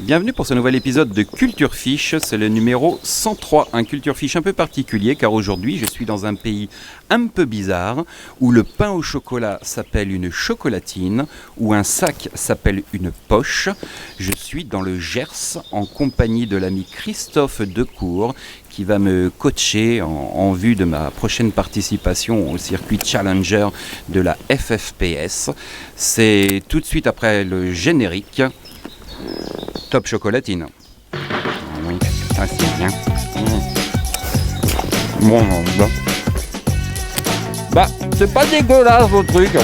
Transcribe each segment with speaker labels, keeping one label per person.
Speaker 1: Bienvenue pour ce nouvel épisode de Culture Fiche, c'est le numéro 103, un Culture Fiche un peu particulier car aujourd'hui je suis dans un pays un peu bizarre où le pain au chocolat s'appelle une chocolatine, où un sac s'appelle une poche. Je suis dans le Gers en compagnie de l'ami Christophe Decour qui va me coacher en vue de ma prochaine participation au circuit Challenger de la FFPS. C'est tout de suite après le générique. Top chocolatine. Oui, ça c'est bien. Bon, bah, c'est pas dégueulasse vos trucs.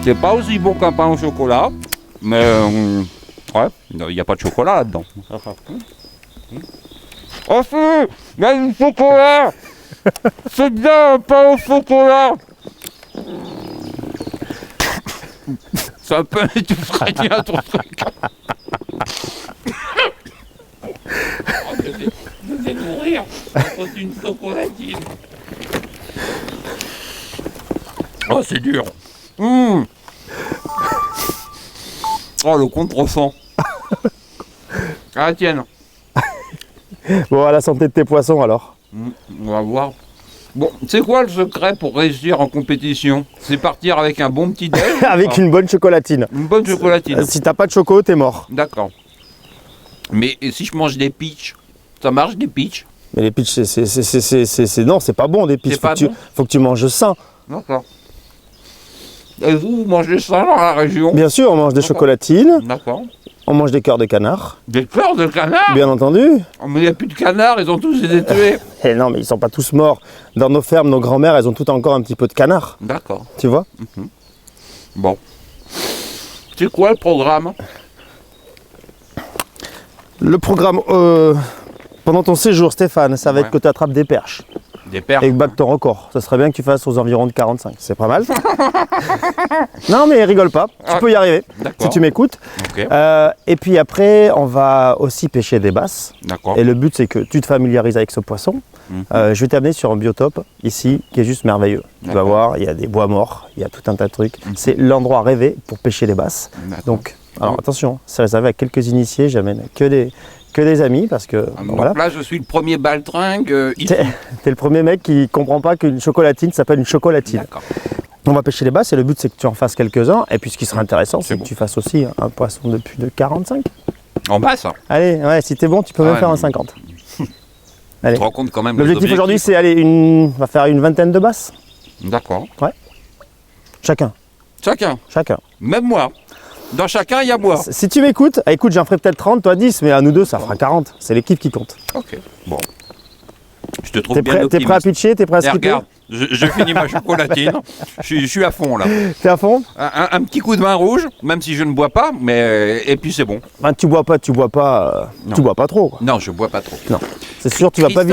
Speaker 1: C'est pas aussi bon qu'un pain au chocolat, mais ouais, il n'y a pas de chocolat là-dedans. Oh si, il y a du chocolat. C'est bien un pain au chocolat. C'est un peu étouffraillant ton truc. Je vais mourir contre une chocolatine. Oh, c'est dur. Oh, le contresens. Ah, tienne.
Speaker 2: Bon, à la santé de tes poissons alors.
Speaker 1: On va voir. Bon, c'est quoi le secret pour réussir en compétition? C'est partir avec un bon petit déj.
Speaker 2: Avec une bonne chocolatine.
Speaker 1: Une bonne chocolatine.
Speaker 2: Si t'as pas de choco, t'es mort.
Speaker 1: D'accord. Mais si je mange des peach, ça marche des peach?
Speaker 2: Mais les pitchs, non, c'est pas bon des pitchs. Faut que tu manges sain.
Speaker 1: D'accord. Et vous mangez ça dans la région?
Speaker 2: Bien sûr, on mange des chocolatines.
Speaker 1: D'accord.
Speaker 2: On mange des cœurs de canard.
Speaker 1: Des cœurs de canard?
Speaker 2: Bien entendu.
Speaker 1: Oh, mais il n'y a plus de canards, ils ont tous été tués.
Speaker 2: Et non, mais ils sont pas tous morts. Dans nos fermes, nos grands-mères, elles ont toutes encore un petit peu de canard.
Speaker 1: D'accord.
Speaker 2: Tu vois?
Speaker 1: Bon. C'est quoi le programme?
Speaker 2: Le programme, pendant ton séjour, Stéphane, ça va être que tu attrapes des perches.
Speaker 1: Des perches?
Speaker 2: Et que battes ton record. Ça serait bien que tu fasses aux environs de 45. C'est pas mal. Non, mais rigole pas. Tu peux y arriver. Si tu m'écoutes.
Speaker 1: Okay.
Speaker 2: Et puis après, on va aussi pêcher des basses.
Speaker 1: D'accord.
Speaker 2: Et le but, c'est que tu te familiarises avec ce poisson. Je vais t'amener sur un biotope ici qui est juste merveilleux. Tu vas voir, il y a des bois morts, il y a tout un tas de trucs. C'est l'endroit rêvé pour pêcher les basses. Donc, alors attention, c'est réservé à quelques initiés. J'amène que des amis parce que
Speaker 1: donc là je suis le premier baltringue ici.
Speaker 2: T'es le premier mec qui comprend pas qu'une chocolatine s'appelle une chocolatine.
Speaker 1: D'accord.
Speaker 2: On va pêcher les basses et le but c'est que tu en fasses quelques-uns et puis ce qui serait intéressant c'est que tu fasses aussi un poisson de plus de 45.
Speaker 1: En basse?
Speaker 2: Allez, ouais, si t'es bon tu peux même faire un 50. Allez.
Speaker 1: Tu te rends compte quand même.
Speaker 2: L'objectif aujourd'hui c'est aller on va faire une vingtaine de basses.
Speaker 1: D'accord.
Speaker 2: Ouais. Chacun.
Speaker 1: Même moi. Dans chacun, il y a moi.
Speaker 2: Si tu m'écoutes, écoute, j'en ferai peut-être 30, toi 10, mais à nous deux, ça fera 40. C'est l'équipe qui compte.
Speaker 1: Ok, bon. Je te trouve bien optimiste.
Speaker 2: T'es prêt à pitcher? T'es prêt à skipper?
Speaker 1: Regarde, je finis ma chocolatine. Je suis à fond, là.
Speaker 2: T'es à fond?
Speaker 1: Un petit coup de vin rouge, même si je ne bois pas, mais et puis c'est bon.
Speaker 2: Ben, tu bois pas trop, quoi.
Speaker 1: Non, je bois pas trop.
Speaker 2: Non. C'est sûr, tu vas pas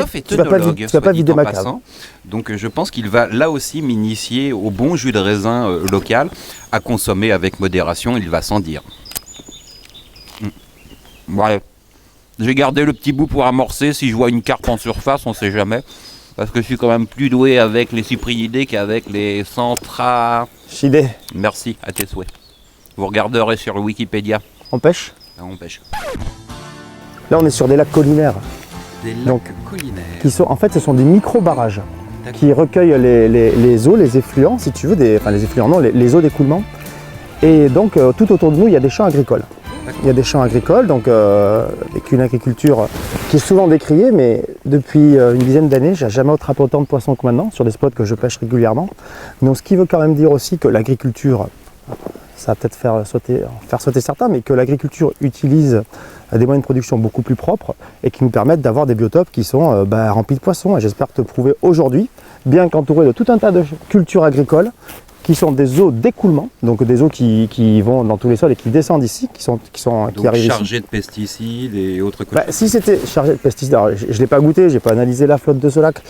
Speaker 2: vider ma cave.
Speaker 1: Donc je pense qu'il va là aussi m'initier au bon jus de raisin local à consommer avec modération, il va sans dire. Ouais. J'ai gardé le petit bout pour amorcer si je vois une carpe en surface, on sait jamais. Parce que je suis quand même plus doué avec les cyprinidés qu'avec les
Speaker 2: Chidés.
Speaker 1: Merci, à tes souhaits. Vous regarderez sur le Wikipédia.
Speaker 2: On pêche?
Speaker 1: On pêche.
Speaker 2: Là on est sur des lacs collinaires.
Speaker 1: Des lacs collinaires.
Speaker 2: En fait ce sont des micro-barrages qui recueillent les eaux, les effluents, si tu veux, les eaux d'écoulement. Et donc tout autour de nous il y a des champs agricoles. Il y a des champs agricoles, donc avec une agriculture qui est souvent décriée, mais depuis une dizaine d'années, j'ai jamais attrapé autant de poissons que maintenant sur des spots que je pêche régulièrement. Donc ce qui veut quand même dire aussi que l'agriculture, ça va peut-être faire sauter certains, mais que l'agriculture utilise des moyens de production beaucoup plus propres et qui nous permettent d'avoir des biotopes qui sont remplis de poissons. Et j'espère te prouver aujourd'hui, bien qu'entouré de tout un tas de cultures agricoles, qui sont des eaux d'écoulement, donc des eaux qui vont dans tous les sols et qui descendent ici, qui arrivent
Speaker 1: chargées
Speaker 2: ici.
Speaker 1: de pesticides et autres choses.
Speaker 2: Si c'était chargé de pesticides, alors, je ne l'ai pas goûté, je n'ai pas analysé la flotte de ce lac,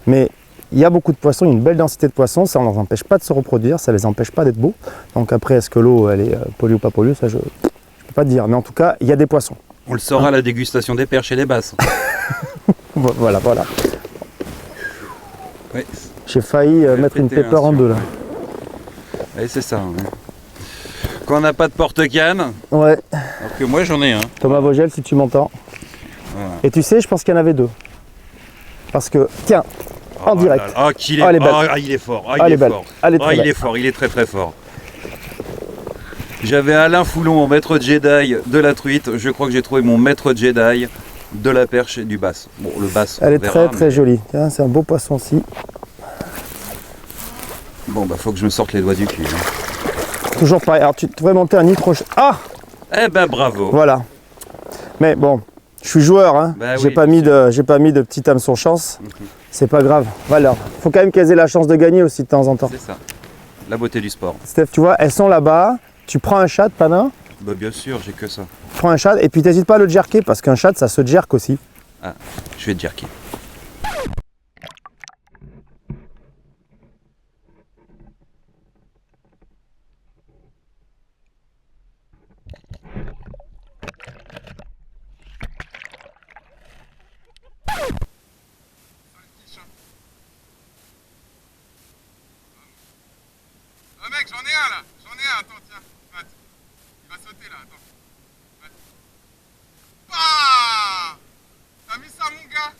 Speaker 2: mais il y a beaucoup de poissons, une belle densité de poissons, ça ne les empêche pas de se reproduire, ça ne les empêche pas d'être beaux. Donc après, est-ce que l'eau elle est polluée ou pas polluée, ça je ne peux pas te dire, mais en tout cas, il y a des poissons.
Speaker 1: On le saura à la dégustation des perches et des basses.
Speaker 2: Voilà.
Speaker 1: Ouais.
Speaker 2: J'ai failli mettre une pepper en deux là.
Speaker 1: Ouais, c'est ça. Ouais. Quand on n'a pas de porte-canne,
Speaker 2: ouais.
Speaker 1: Alors que moi j'en ai un.
Speaker 2: Thomas Vogel, si tu m'entends.
Speaker 1: Voilà.
Speaker 2: Et tu sais, je pense qu'il y en avait 2. Parce que, tiens, en direct.
Speaker 1: Ah, qu'il est...
Speaker 2: elle est belle.
Speaker 1: il est fort.
Speaker 2: Elle est belle. Elle est très
Speaker 1: il
Speaker 2: belle.
Speaker 1: est fort, il est très très fort. J'avais Alain Foulon en maître Jedi de la truite. Je crois que j'ai trouvé mon maître Jedi de la perche et du bass. Bon, le bass,
Speaker 2: Elle
Speaker 1: on
Speaker 2: est
Speaker 1: verra,
Speaker 2: très jolie. Tiens, c'est un beau poisson aussi.
Speaker 1: Bon, bah faut que je me sorte les doigts du cul. Hein.
Speaker 2: Toujours pareil. Alors tu devrais monter un nitro. Ah,
Speaker 1: Eh ben bravo.
Speaker 2: voilà. Mais bon, je suis joueur. Hein.
Speaker 1: Bah
Speaker 2: j'ai
Speaker 1: oui,
Speaker 2: pas mis de petit hameçon chance. C'est pas grave. Voilà. Faut quand même qu'elles aient la chance de gagner aussi de temps en temps.
Speaker 1: C'est ça. La beauté du sport.
Speaker 2: Steph, tu vois, elles sont là-bas. Tu prends un chat, Panin.
Speaker 1: Bah bien sûr, j'ai que ça.
Speaker 2: Prends un chat et puis t'hésites pas à le jerker parce qu'un chat, ça se jerk aussi.
Speaker 1: Ah, je vais te jerker.
Speaker 3: Ah mec, j'en ai un là, attends, tiens, Matt. Il va sauter là, attends. Matt. Ah, t'as mis ça mon gars?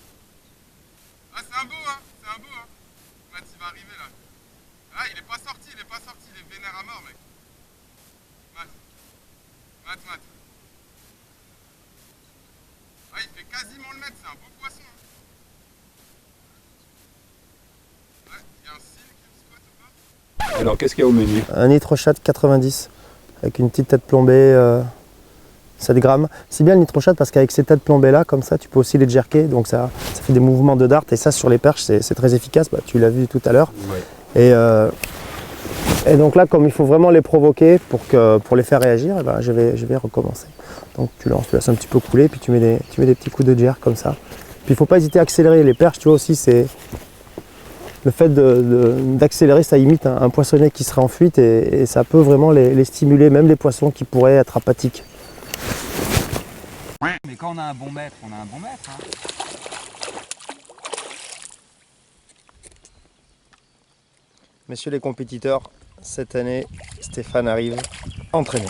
Speaker 3: Ah c'est un beau hein, Matt il va arriver là. Ah il est pas sorti, il est vénère à mort mec. Matt. Ah il fait quasiment le mètre, c'est un beau poisson. Hein. Ouais, il y a un cil qui me squatte ou pas?
Speaker 1: Alors, qu'est-ce qu'il y a au menu?
Speaker 2: Un nitrochat 90 avec une petite tête plombée 7 grammes. C'est bien le nitrochat parce qu'avec ces têtes plombées là, comme ça, tu peux aussi les jerker. Donc ça fait des mouvements de dart et ça sur les perches, c'est très efficace. Bah, tu l'as vu tout à l'heure.
Speaker 1: Ouais.
Speaker 2: Et donc là, comme il faut vraiment les provoquer pour les faire réagir, eh ben, je vais recommencer. Donc tu laisses un petit peu couler, puis tu mets des petits coups de jerk comme ça. Puis il ne faut pas hésiter à accélérer. Les perches, tu vois aussi, c'est le fait d'accélérer, ça imite un poissonnet qui serait en fuite et ça peut vraiment les stimuler, même les poissons qui pourraient être apathiques.
Speaker 1: Mais quand on a un bon maître, on a un bon maître. Hein.
Speaker 2: Messieurs les compétiteurs, cette année, Stéphane arrive entraîné.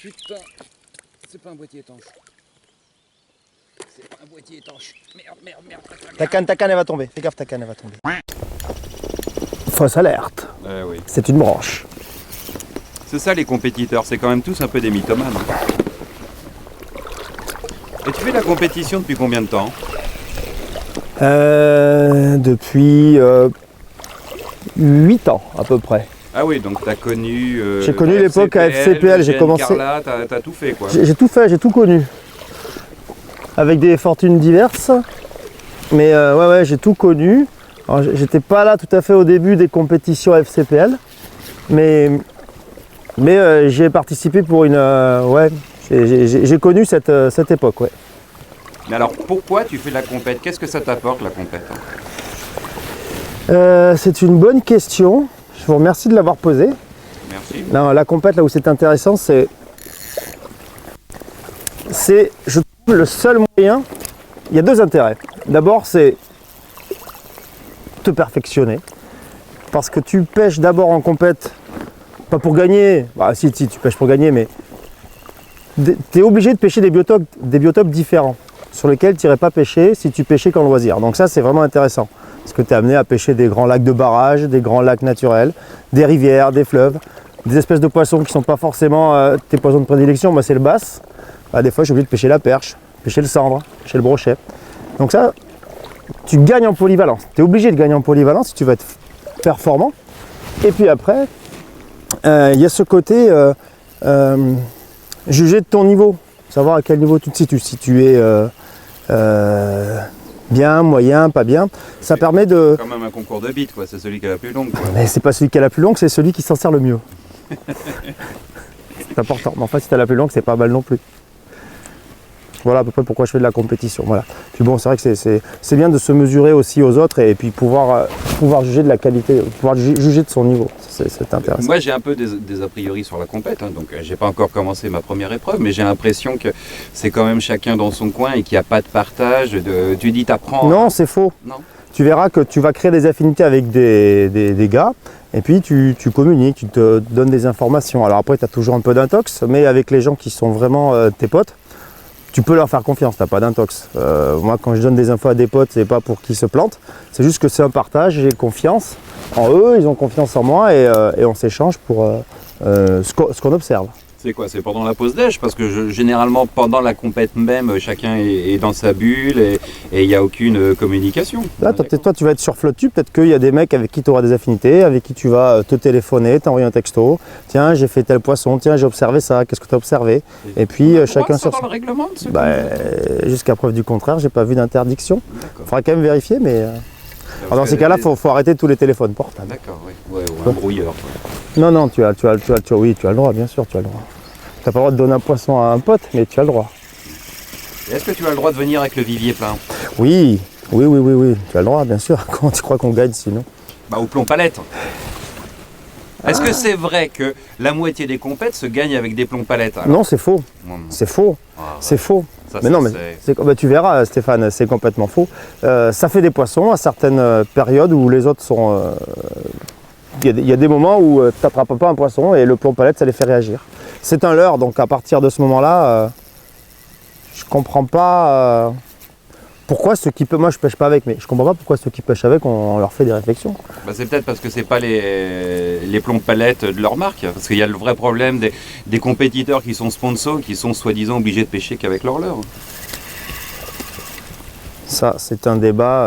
Speaker 1: Putain, c'est pas un boîtier étanche. C'est pas un boîtier étanche. Merde.
Speaker 2: Ta canne elle va tomber. Fais gaffe, ta canne elle va tomber. Fausse alerte.
Speaker 1: Oui.
Speaker 2: C'est une branche.
Speaker 1: C'est ça les compétiteurs, c'est quand même tous un peu des mythomanes. Et tu fais la compétition depuis combien de temps?
Speaker 2: Depuis 8 ans à peu près.
Speaker 1: Ah oui, donc t'as connu...
Speaker 2: J'ai connu l'époque à FCPL, j'ai commencé...
Speaker 1: Carla, t'as tout fait quoi.
Speaker 2: J'ai tout fait, j'ai tout connu. Avec des fortunes diverses. Mais ouais, j'ai tout connu. Alors, j'étais pas là tout à fait au début des compétitions FCPL. Mais j'ai participé pour une... ouais, j'ai connu cette époque, ouais.
Speaker 1: Mais alors pourquoi tu fais de la compète? Qu'est-ce que ça t'apporte la compète?
Speaker 2: C'est une bonne question. Je vous remercie de l'avoir posée.
Speaker 1: Merci.
Speaker 2: Non, la compète, là où c'est intéressant, c'est, je trouve, le seul moyen. Il y a deux intérêts. D'abord, c'est te perfectionner. Parce que tu pêches d'abord en compète, pas pour gagner. Bah, si, tu pêches pour gagner, mais tu es obligé de pêcher des biotopes différents, sur lesquels tu n'irais pas pêcher si tu pêchais qu'en loisir. Donc ça, c'est vraiment intéressant. Parce que tu es amené à pêcher des grands lacs de barrage, des grands lacs naturels, des rivières, des fleuves, des espèces de poissons qui ne sont pas forcément tes poissons de prédilection. Moi, c'est le bass. Bah, des fois, j'ai oublié de pêcher la perche, pêcher le sandre, pêcher le brochet. Donc ça, tu gagnes en polyvalence. Tu es obligé de gagner en polyvalence si tu veux être performant. Et puis après, il y a ce côté juger de ton niveau, savoir à quel niveau tu te situes. Si tu es bien, moyen, pas bien, ça permet de...
Speaker 1: C'est quand même un concours de bites, quoi. C'est celui qui a la plus longue, quoi.
Speaker 2: Mais c'est pas celui qui a la plus longue, c'est celui qui s'en sert le mieux. C'est important. Mais enfin, si tu as la plus longue, c'est pas mal non plus. Voilà à peu près pourquoi je fais de la compétition. Voilà. Puis bon, c'est vrai que c'est bien de se mesurer aussi aux autres et puis pouvoir juger de la qualité, pouvoir juger de son niveau. C'est intéressant.
Speaker 1: Moi, j'ai un peu des a priori sur la compète, hein, donc j'ai pas encore commencé ma première épreuve, mais j'ai l'impression que c'est quand même chacun dans son coin et qu'il n'y a pas de partage. Tu dis t'apprends.
Speaker 2: Non, c'est faux.
Speaker 1: Non.
Speaker 2: tu verras que tu vas créer des affinités avec des gars, et puis tu communiques, tu te donnes des informations. Alors après, tu as toujours un peu d'intox, mais avec les gens qui sont vraiment tes potes, tu peux leur faire confiance, tu n'as pas d'intox. Moi, quand je donne des infos à des potes, c'est pas pour qu'ils se plantent, c'est juste que c'est un partage, j'ai confiance en eux, ils ont confiance en moi, et on s'échange pour ce qu'on observe.
Speaker 1: C'est quoi? C'est pendant la pause déj? Parce que généralement, pendant la compète même, chacun est dans sa bulle et il n'y a aucune communication.
Speaker 2: Là, toi, tu vas être sur FloTube, peut-être qu'il y a des mecs avec qui tu auras des affinités, avec qui tu vas te téléphoner, t'envoyer un texto. Tiens, j'ai fait tel poisson, tiens, j'ai observé ça, qu'est-ce que tu as observé? Et puis, chacun sur
Speaker 1: son... le règlement de ce
Speaker 2: jusqu'à preuve du contraire, j'ai pas vu d'interdiction. Il faudra quand même vérifier, mais... dans ces cas-là, il faut arrêter tous les téléphones portables.
Speaker 1: D'accord, oui. Ouais, ou un brouilleur.
Speaker 2: Non, tu as le droit, bien sûr, tu as le droit. Tu n'as pas le droit de donner un poisson à un pote, mais tu as le droit.
Speaker 1: Est-ce que tu as le droit de venir avec le vivier plein?
Speaker 2: Oui, tu as le droit, bien sûr. Comment tu crois qu'on gagne sinon?
Speaker 1: Bah, au plomb palette. Est-ce que c'est vrai que la moitié des compètes se gagnent avec des plombs palettes?
Speaker 2: Non, c'est faux. C'est faux. C'est faux. Tu verras, Stéphane, c'est complètement faux. Ça fait des poissons à certaines périodes où les autres sont... Il y a des moments où tu n'attrapes pas un poisson et le plomb palette, ça les fait réagir. C'est un leurre, donc à partir de ce moment-là, je comprends pas pourquoi ceux qui pêchent... Moi, je pêche pas avec, mais je comprends pas pourquoi ceux qui pêchent avec, on leur fait des réflexions.
Speaker 1: Bah, c'est peut-être parce que c'est pas les plombs palettes de leur marque. Parce qu'il y a le vrai problème des compétiteurs qui sont sponsors, qui sont soi-disant obligés de pêcher qu'avec leur leurre.
Speaker 2: Ça, c'est un débat...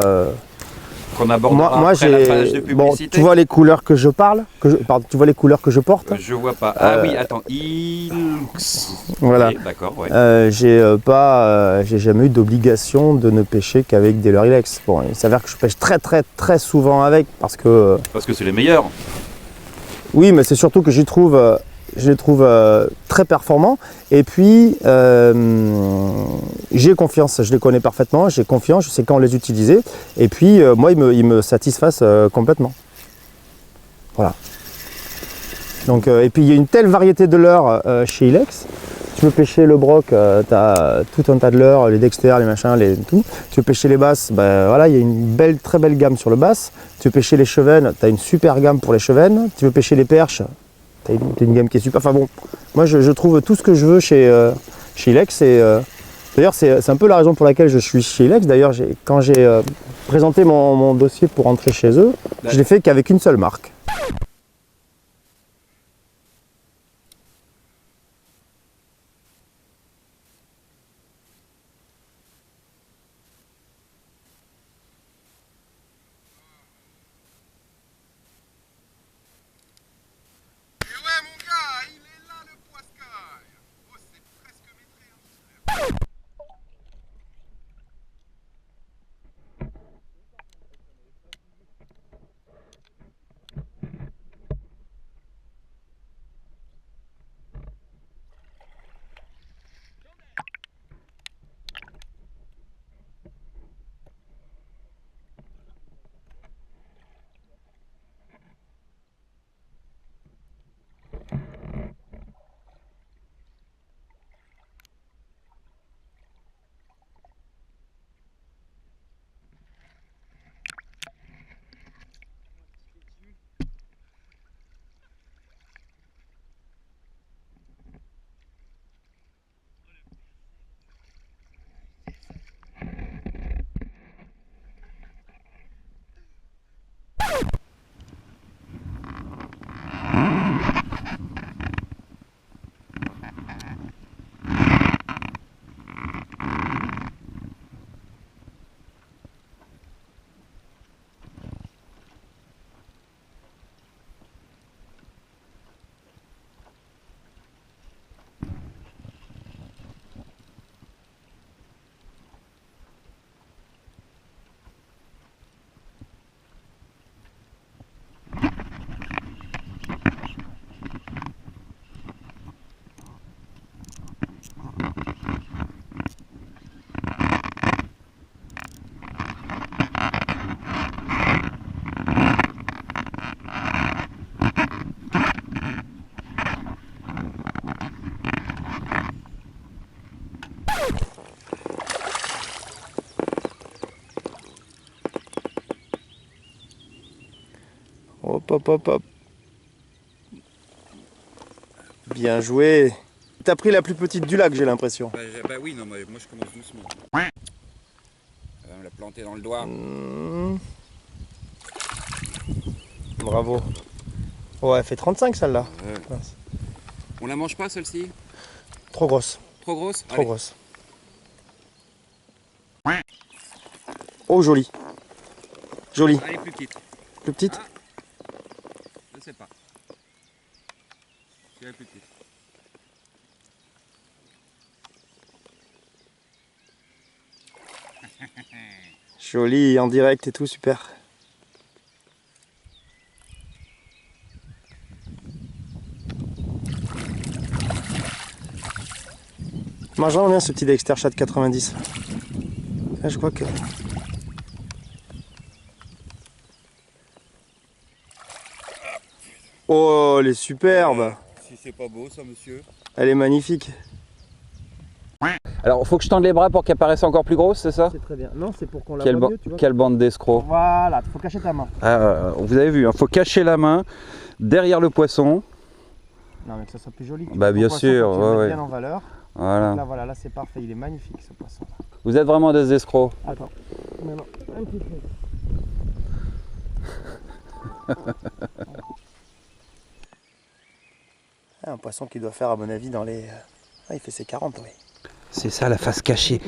Speaker 1: qu'on abordera après la page de publicité.
Speaker 2: Bon, tu vois les couleurs que je parle, tu vois les couleurs que je porte?
Speaker 1: Je vois pas. Ah oui, attends, Ilux.
Speaker 2: Voilà.
Speaker 1: Okay, d'accord, ouais.
Speaker 2: J'ai jamais eu d'obligation de ne pêcher qu'avec des leurres Ilex. Bon, il s'avère que je pêche très souvent avec parce que
Speaker 1: c'est les meilleurs.
Speaker 2: Oui, mais c'est surtout que je les trouve très performants. Et puis, j'ai confiance, je les connais parfaitement, j'ai confiance, je sais quand les utiliser. Et puis, moi, ils me satisfassent complètement. Voilà. Donc, et puis, il y a une telle variété de leurres chez Ilex. Tu veux pêcher le broc, tu as tout un tas de leurres, les Dexter, les machins, tout. Tu veux pêcher les basses, voilà, il y a une très belle gamme sur le basse. Tu veux pêcher les chevennes, tu as une super gamme pour les chevennes. Tu veux pêcher les perches, tu as une gamme qui est super. Enfin bon, moi je trouve tout ce que je veux chez Ilex. D'ailleurs, c'est un peu la raison pour laquelle je suis chez Ilex. D'ailleurs, quand j'ai présenté mon dossier pour entrer chez eux, je l'ai fait qu'avec une seule marque. Hop, hop, hop, hop. Bien joué. T'as pris la plus petite du lac, j'ai l'impression.
Speaker 1: Bah oui, non, moi je commence doucement. On l'a planté dans le doigt.
Speaker 2: Bravo. Ouais, elle fait 35 celle-là.
Speaker 1: On la mange pas celle-ci?
Speaker 2: Trop grosse.
Speaker 1: Trop grosse?
Speaker 2: Trop grosse. Oh, jolie. Jolie.
Speaker 1: Allez, plus petite.
Speaker 2: Plus petite?
Speaker 1: Je sais pas. C'est la plus petite.
Speaker 2: Jolie, en direct et tout, super. Moi j'aime bien ce petit Dexter Chat 90. Là, je crois que... Oh, elle est superbe.
Speaker 1: Si c'est pas beau ça, monsieur.
Speaker 2: Elle est magnifique.
Speaker 1: Alors, faut que je tende les bras pour qu'elle paraisse encore plus grosse, c'est ça?
Speaker 2: C'est très bien. Non, c'est pour qu'on la voit mieux, tu vois.
Speaker 1: Quelle bande d'escrocs.
Speaker 2: Voilà, il faut cacher ta main.
Speaker 1: Vous avez vu, il faut cacher la main derrière le poisson.
Speaker 2: Non, mais que ça soit plus joli.
Speaker 1: Bah bien sûr, ouais.
Speaker 2: Bien en valeur.
Speaker 1: Voilà.
Speaker 2: Là, voilà, là c'est parfait, il est magnifique ce poisson.
Speaker 1: Vous êtes vraiment des escrocs.
Speaker 2: Attends, maintenant, un petit peu. Un poisson qui doit faire, à mon avis, dans les... Ah, il fait ses 40, oui.
Speaker 1: C'est ça la face cachée.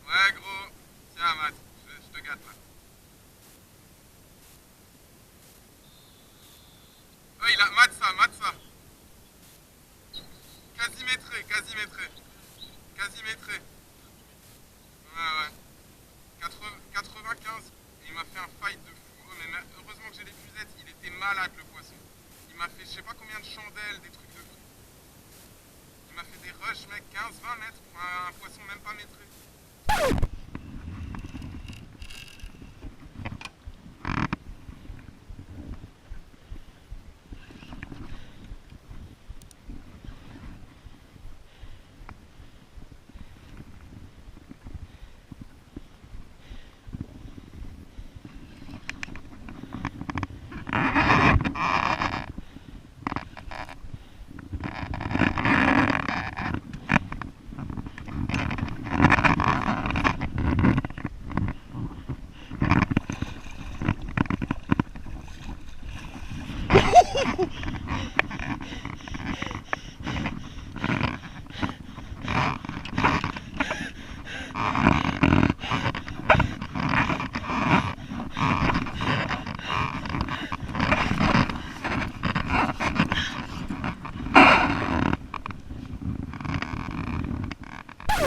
Speaker 3: Ouais, gros. Tiens, Matt, je te gâte là. Oh, il a. Mate ça, mate ça. Quasi métré, quasi métré. Quasi métré. Ouais. 95. Et il m'a fait un fight de fou. Oh, mais heureusement que j'ai les fusettes. Il était malade le poisson. Il m'a fait je sais pas combien de chandelles, des trucs de fou. Il m'a fait des rushs, mec, 15-20 mètres pour un poisson même pas métré.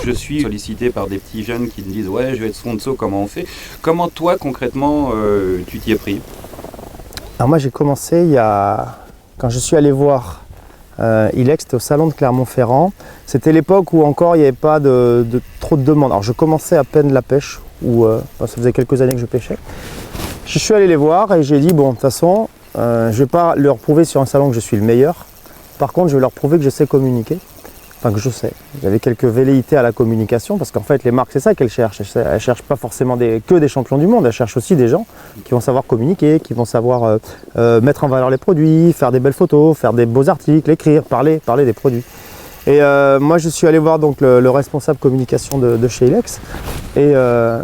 Speaker 1: Je suis sollicité par des petits jeunes qui me disent ouais je vais être sponsor, comment on fait? Comment toi concrètement tu t'y es pris?
Speaker 2: Alors moi j'ai commencé quand je suis allé voir Ilex, c'était au salon de Clermont-Ferrand. C'était l'époque où encore il n'y avait pas de trop de demandes. Alors je commençais à peine la pêche, ça faisait quelques années que je pêchais. Je suis allé les voir et j'ai dit bon de toute façon je ne vais pas leur prouver sur un salon que je suis le meilleur. Par contre je vais leur prouver que je sais communiquer. Enfin que je sais. J'avais quelques velléités à la communication parce qu'en fait les marques c'est ça qu'elles cherchent. Elles ne cherchent pas forcément que des champions du monde, elles cherchent aussi des gens qui vont savoir communiquer, qui vont savoir mettre en valeur les produits, faire des belles photos, faire des beaux articles, écrire, parler des produits. Et moi je suis allé voir donc le responsable communication de chez Ilex et je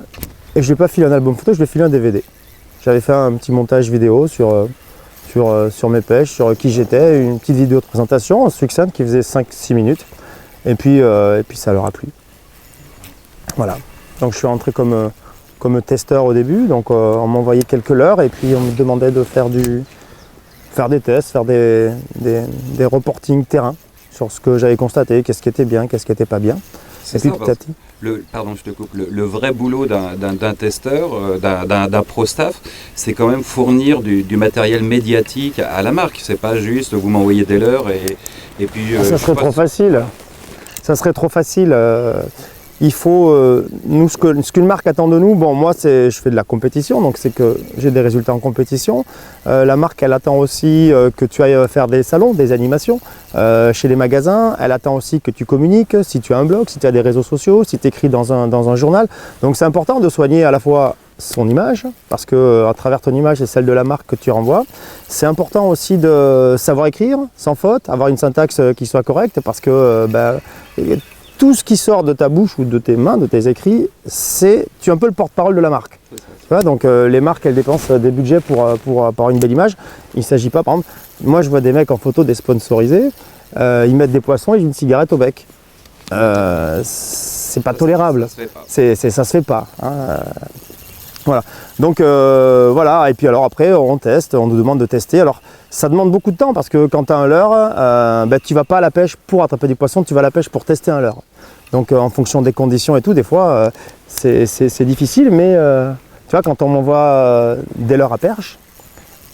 Speaker 2: ne lui ai pas filé un album photo, je lui ai filé un DVD. J'avais fait un petit montage vidéo sur mes pêches, sur qui j'étais, une petite vidéo de présentation, un succinct qui faisait 5-6 minutes. Et puis ça leur a plu. Voilà. Donc je suis rentré comme testeur au début. Donc on m'envoyait quelques leurres et puis on me demandait de faire des tests, faire des reportings terrain sur ce que j'avais constaté, qu'est-ce qui était bien, qu'est-ce qui n'était pas bien.
Speaker 1: C'est
Speaker 2: Et puis
Speaker 1: ça,
Speaker 2: petit à petit.
Speaker 1: pardon, je te coupe. Le vrai boulot d'un testeur, d'un pro staff, c'est quand même fournir du matériel médiatique à la marque. C'est pas juste vous m'envoyez des leurres et puis.
Speaker 2: Ça serait trop facile. Ça serait trop facile. Il faut, nous, ce qu'une marque attend de nous, bon, moi, je fais de la compétition, donc c'est que j'ai des résultats en compétition. La marque, elle attend aussi que tu ailles faire des salons, des animations chez les magasins. Elle attend aussi que tu communiques, si tu as un blog, si tu as des réseaux sociaux, si tu écris dans un journal. Donc c'est important de soigner à la fois son image, parce que à travers ton image et celle de la marque que tu renvoies. C'est important aussi de savoir écrire sans faute, avoir une syntaxe qui soit correcte, parce que tout ce qui sort de ta bouche ou de tes mains, de tes écrits, tu es un peu le porte-parole de la marque. Tu vois, donc les marques, elles dépensent des budgets pour avoir une belle image. Il ne s'agit pas, par exemple, moi je vois des mecs en photo sponsorisés, ils mettent des poissons et une cigarette au bec. C'est pas tolérable. Ça se fait pas. Hein. Voilà. Donc voilà, et puis alors après on teste, on nous demande de tester. Alors ça demande beaucoup de temps parce que quand tu as un leurre, tu vas pas à la pêche pour attraper du poisson, tu vas à la pêche pour tester un leurre. Donc en fonction des conditions et tout, des fois c'est difficile, mais tu vois, quand on m'envoie des leurres à perche,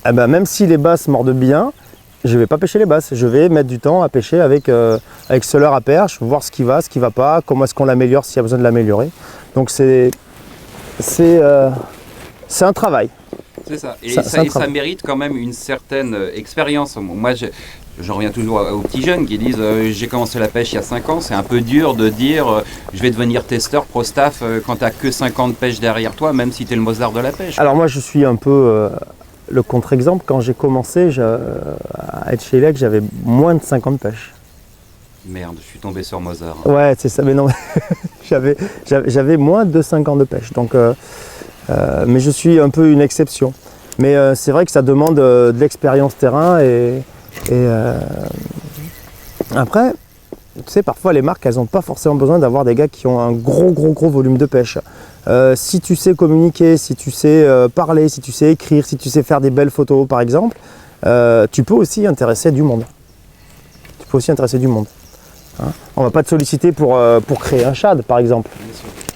Speaker 2: même si les basses mordent bien, je ne vais pas pêcher les basses, je vais mettre du temps à pêcher avec ce leurre à perche, voir ce qui va pas, comment est-ce qu'on l'améliore s'il y a besoin de l'améliorer. Donc c'est un travail.
Speaker 1: C'est ça. Et ça mérite quand même une certaine expérience. Moi, j'en reviens toujours aux petits jeunes qui disent j'ai commencé la pêche il y a 5 ans. C'est un peu dur de dire je vais devenir testeur pro staff quand tu n'as que 5 ans de pêche derrière toi, même si tu es le Mozart de la pêche.
Speaker 2: Alors moi, je suis un peu le contre-exemple. Quand j'ai commencé à être chez Elec, j'avais moins de 5 ans de pêche.
Speaker 1: Merde, je suis tombé sur Mozart.
Speaker 2: Ouais, c'est ça, mais non, j'avais moins de 5 ans de pêche. Donc, mais je suis un peu une exception. Mais c'est vrai que ça demande de l'expérience terrain et après, tu sais, parfois les marques, elles n'ont pas forcément besoin d'avoir des gars qui ont un gros volume de pêche. Si tu sais communiquer, si tu sais parler, si tu sais écrire, si tu sais faire des belles photos par exemple, tu peux aussi intéresser du monde. Hein. On ne va pas te solliciter pour créer un shad par exemple.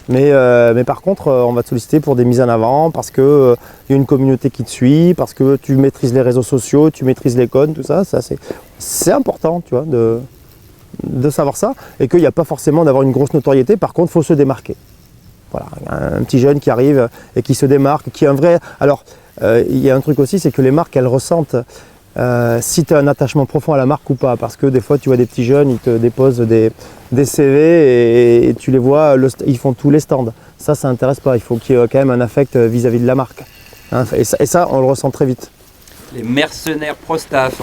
Speaker 2: Mais par contre, on va te solliciter pour des mises en avant parce qu'il y a une communauté qui te suit, parce que tu maîtrises les réseaux sociaux, tu maîtrises les codes, tout ça. C'est important, tu vois, de savoir ça. Et qu'il n'y a pas forcément d'avoir une grosse notoriété. Par contre, il faut se démarquer. Voilà, un petit jeune qui arrive et qui se démarque, qui est un vrai... Alors, il y a un truc aussi, c'est que les marques, elles ressentent si tu as un attachement profond à la marque ou pas. Parce que des fois, tu vois des petits jeunes, ils te déposent des CV et tu les vois, ils font tous les stands. Ça n'intéresse pas. Il faut qu'il y ait quand même un affect vis-à-vis de la marque. Hein, et ça, on le ressent très vite.
Speaker 1: Les mercenaires pro-staff.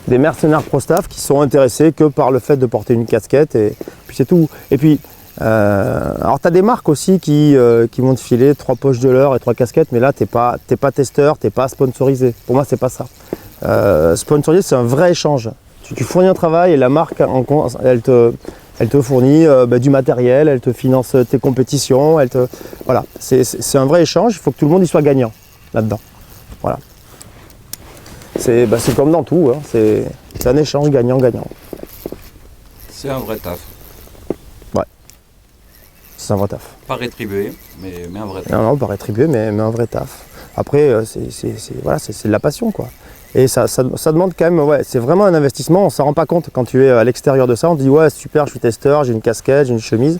Speaker 2: Des mercenaires pro-staff qui sont intéressés que par le fait de porter une casquette et puis c'est tout. Et puis, alors tu as des marques aussi qui vont te filer 3 poches de leurre et 3 casquettes, mais là, t'es pas testeur, t'es pas sponsorisé. Pour moi, c'est pas ça. Sponsorisé, c'est un vrai échange. Tu fournis un travail et la marque, elle te fournit du matériel, elle te finance tes compétitions, voilà. C'est un vrai échange, il faut que tout le monde y soit gagnant là-dedans. Voilà. C'est comme dans tout, hein. C'est un échange gagnant-gagnant.
Speaker 1: C'est un vrai taf.
Speaker 2: Ouais, c'est un vrai taf.
Speaker 1: Pas rétribué, mais un vrai taf.
Speaker 2: Non, pas rétribué, mais un vrai taf. Après, c'est de la passion, quoi. Et ça demande quand même, ouais, c'est vraiment un investissement, on ne s'en rend pas compte quand tu es à l'extérieur de ça, on te dit ouais super, je suis testeur, j'ai une casquette, j'ai une chemise.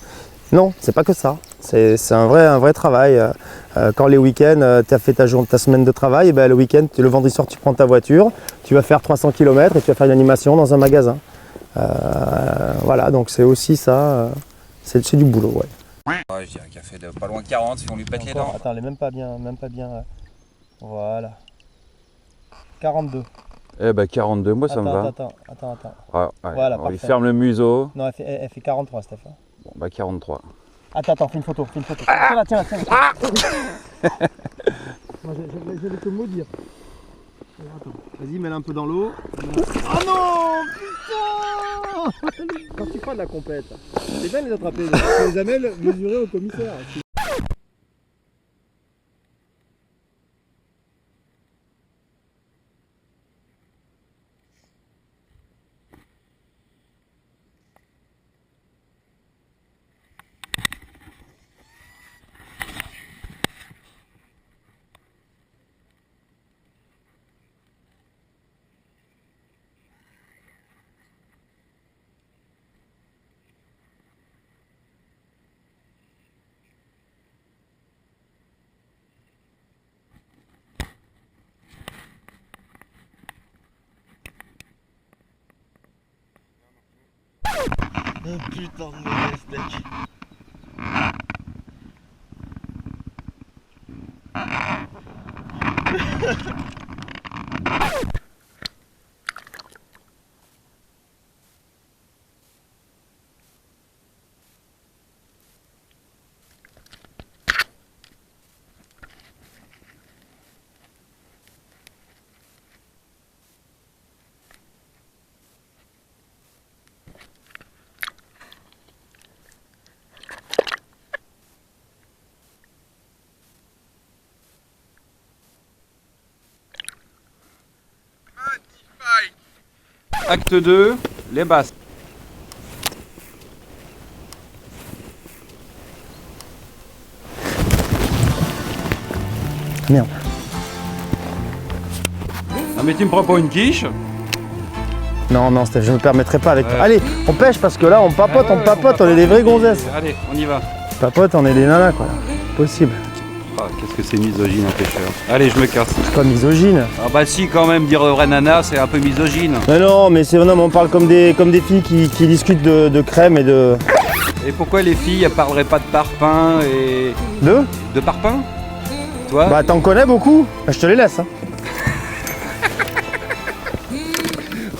Speaker 2: Non, c'est pas que ça, c'est un vrai travail. Quand les week-ends, tu as fait ta semaine de travail, et le week-end, le vendredi soir, tu prends ta voiture, tu vas faire 300 km et tu vas faire une animation dans un magasin. Voilà, donc c'est aussi ça, c'est du boulot, ouais.
Speaker 1: Je dirais qu'il a fait de pas loin de 40 si on lui pète les dents.
Speaker 2: Attends, elle est même pas bien. Voilà. 42.
Speaker 1: Eh ben 42, moi ça me va.
Speaker 2: Attends.
Speaker 1: Ah, ouais.
Speaker 2: Voilà,
Speaker 1: on lui
Speaker 2: parfait.
Speaker 1: ferme le museau.
Speaker 2: Non, elle fait 43, Stéphane.
Speaker 1: Bon, bah 43.
Speaker 2: Attends, fais une photo. Tiens. Moi, j'allais te maudire. Attends, vas-y, mets-la un peu dans l'eau. Oh non, putain. Quand tu feras de la compète, c'est bien de les attraper. Tu les amènes mesurer au commissaire.
Speaker 4: Un putain de mauvais steak.
Speaker 1: Acte 2, les basses.
Speaker 2: Merde.
Speaker 1: Ah mais tu me prends pour une quiche?
Speaker 2: Non, non, Steph, je me permettrai pas avec toi.
Speaker 1: Ouais.
Speaker 2: Allez, on pêche parce que là, on papote,
Speaker 1: Ah ouais,
Speaker 2: on papote, on est
Speaker 1: papote.
Speaker 2: des vraies gonzesses.
Speaker 1: Allez, on y va.
Speaker 2: Papote, on est des nanas, quoi. Possible.
Speaker 1: Ah, qu'est-ce que c'est misogyne un pêcheur. Allez, je me casse.
Speaker 2: C'est pas misogyne.
Speaker 1: Ah bah si, quand même, dire vrai nana, c'est un peu misogyne.
Speaker 2: Mais non, mais c'est non, mais on parle comme des filles qui discutent de crème et de.
Speaker 1: Et pourquoi les filles, elles parleraient pas de parpaing et...
Speaker 2: De
Speaker 1: De parpaing? Toi?
Speaker 2: Bah, t'en connais beaucoup. Bah, je te les laisse. Hein.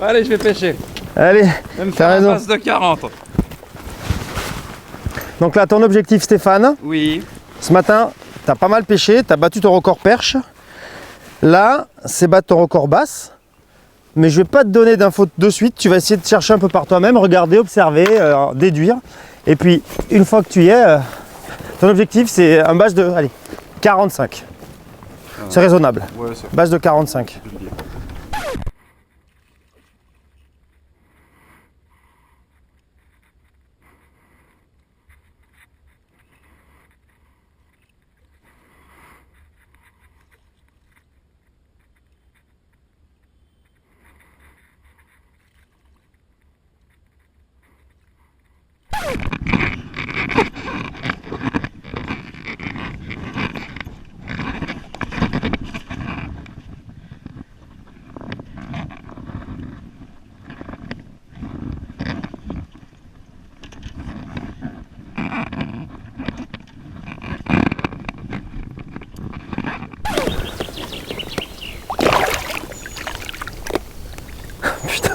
Speaker 1: Allez, je vais pêcher.
Speaker 2: Allez,
Speaker 1: Je vais me
Speaker 2: t'as
Speaker 1: faire un
Speaker 2: raison.
Speaker 1: passe de 40.
Speaker 2: Donc là, ton objectif, Stéphane,
Speaker 1: Oui.
Speaker 2: ce matin, t'as pas mal pêché, t'as battu ton record perche. Là, c'est battre ton record basse. Mais je vais pas te donner d'infos de suite. Tu vas essayer de chercher un peu par toi-même, regarder, observer, déduire. Et puis, une fois que tu y es, ton objectif, c'est un basse de, allez, 45. C'est raisonnable.
Speaker 1: Ouais, c'est
Speaker 2: Basse de 45.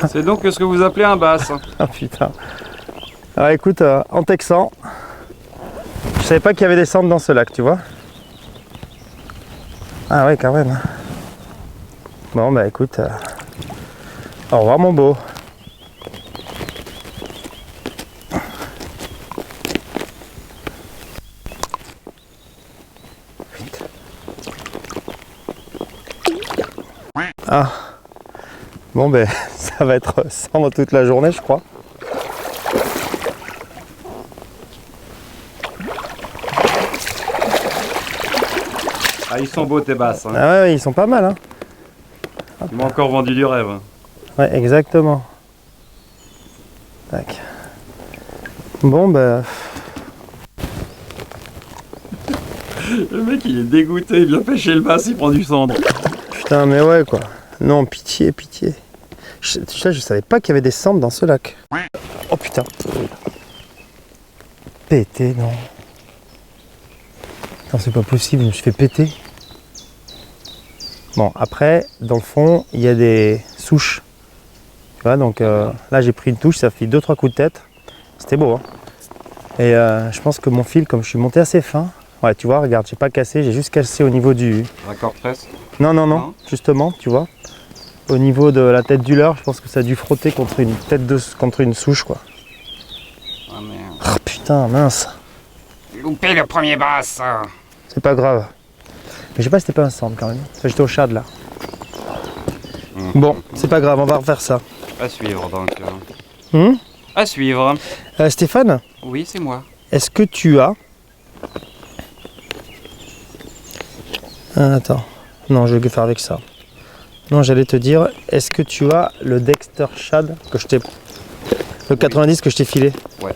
Speaker 1: C'est donc ce que vous appelez un basse.
Speaker 2: Ah putain. Alors écoute, en texan, je savais pas qu'il y avait des cendres dans ce lac, tu vois. Ah ouais, quand même. Bon bah écoute, au revoir mon beau. Ah. Bon ben ça va être cendre toute la journée je crois.
Speaker 1: Ah, ils sont beaux tes basses. Hein.
Speaker 2: Ah ouais, ils sont pas mal hein.
Speaker 1: Ils m'ont encore vendu du rêve.
Speaker 2: Ouais exactement. Tac. Bon ben.
Speaker 1: Le mec il est dégoûté, il vient pêcher le basse, il prend du cendre.
Speaker 2: Putain mais ouais quoi. Non pitié, pitié. Je savais pas qu'il y avait des cendres dans ce lac. Oh putain. Pété, non. Non, c'est pas possible, je me suis fait péter. Bon, après, dans le fond, il y a des souches. Tu vois, donc là, j'ai pris une touche, ça fait 2-3 coups de tête. C'était beau, hein. Et je pense que mon fil, comme je suis monté assez fin, ouais, tu vois, regarde, j'ai pas cassé, j'ai juste cassé au niveau du...
Speaker 1: Raccord presse.
Speaker 2: Non, non, non,
Speaker 1: Non.
Speaker 2: justement, tu vois. Au niveau de la tête du leurre, je pense que ça a dû frotter contre une contre une souche, quoi.
Speaker 1: Ah merde.
Speaker 2: Oh putain, mince.
Speaker 1: Loupé le premier basse.
Speaker 2: C'est pas grave. Mais je sais pas si c'était pas un cendre quand même. Enfin, j'étais au Chad là. Bon, c'est pas grave, on va refaire ça.
Speaker 1: À suivre donc.
Speaker 2: Hmm
Speaker 1: À suivre.
Speaker 2: Stéphane,
Speaker 1: Oui, c'est moi.
Speaker 2: est-ce que tu as... Ah, attends. Non, je vais faire avec ça. Non, j'allais te dire, est-ce que tu as le Dexter Shad que je t'ai... Le 90 que je t'ai filé?
Speaker 1: Ouais.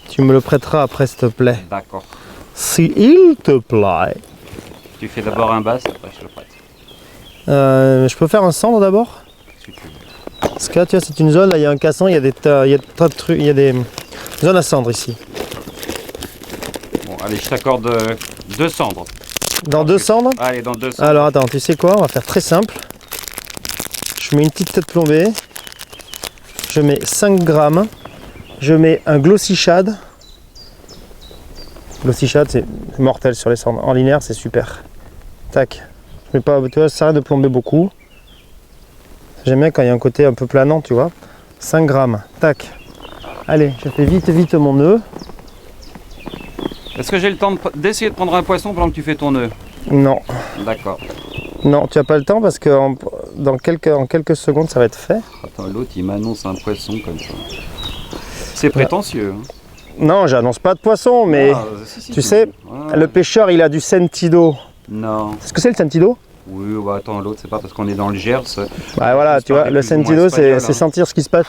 Speaker 2: Tu me le prêteras après, s'il te plaît.
Speaker 1: D'accord.
Speaker 2: S'il te plaît.
Speaker 1: Tu fais d'abord un basse, après je le prête.
Speaker 2: Je peux faire un cendre d'abord?
Speaker 1: Si tu veux.
Speaker 2: Parce que là, tu vois, c'est une zone, là, il y a un casson, il y a des tas de trucs, il y a des Zone à cendre ici.
Speaker 1: Bon, allez, je t'accorde 2 cendres.
Speaker 2: Dans 2 cendres?
Speaker 1: Allez, dans 2 cendres.
Speaker 2: Alors attends, tu sais quoi? On va faire très simple. Je mets une petite tête plombée. Je mets 5 grammes. Je mets un glossy shad. Glossy shad, c'est mortel sur les cendres. En linéaire, c'est super. Tac. Je mets pas, tu vois, ça sert à rien de plomber beaucoup. J'aime bien quand il y a un côté un peu planant, tu vois. 5 grammes. Tac. Allez, je fais vite mon nœud.
Speaker 1: Est-ce que j'ai le temps d'essayer de prendre un poisson pendant que tu fais ton nœud?
Speaker 2: Non.
Speaker 1: D'accord.
Speaker 2: Non, tu n'as pas le temps parce que en quelques secondes, ça va être fait.
Speaker 1: Attends, l'autre, il m'annonce un poisson comme ça. C'est prétentieux. Hein.
Speaker 2: Non, j'annonce pas de poisson, mais
Speaker 1: Si,
Speaker 2: tu sais,
Speaker 1: ouais.
Speaker 2: le pêcheur, il a du sentido.
Speaker 1: Non.
Speaker 2: C'est ce que c'est le sentido?
Speaker 1: Oui, bah attends, l'autre, c'est pas parce qu'on est dans le Gers.
Speaker 2: Bah voilà, tu vois, le sentido, c'est sentir ce qui se passe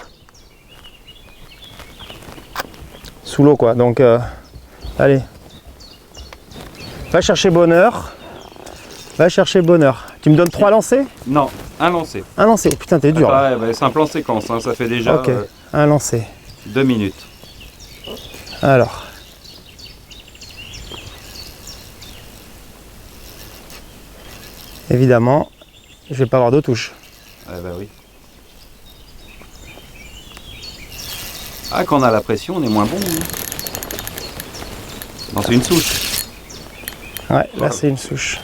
Speaker 2: sous l'eau, quoi. Donc, allez. Va chercher bonheur. Va chercher bonheur. Tu me donnes 3 lancers?
Speaker 1: Non, un lancer.
Speaker 2: Un lancer. Oh, putain, t'es dur.
Speaker 1: Ah, ouais, bah, c'est un plan séquence, hein, ça fait déjà
Speaker 2: Ok, un lancer.
Speaker 1: 2 minutes.
Speaker 2: Alors. Évidemment, je vais pas avoir de touche.
Speaker 1: Ah bah oui. Ah, quand on a la pression, on est moins bon. Hein. Non, c'est une souche.
Speaker 2: Ouais, là c'est une souche.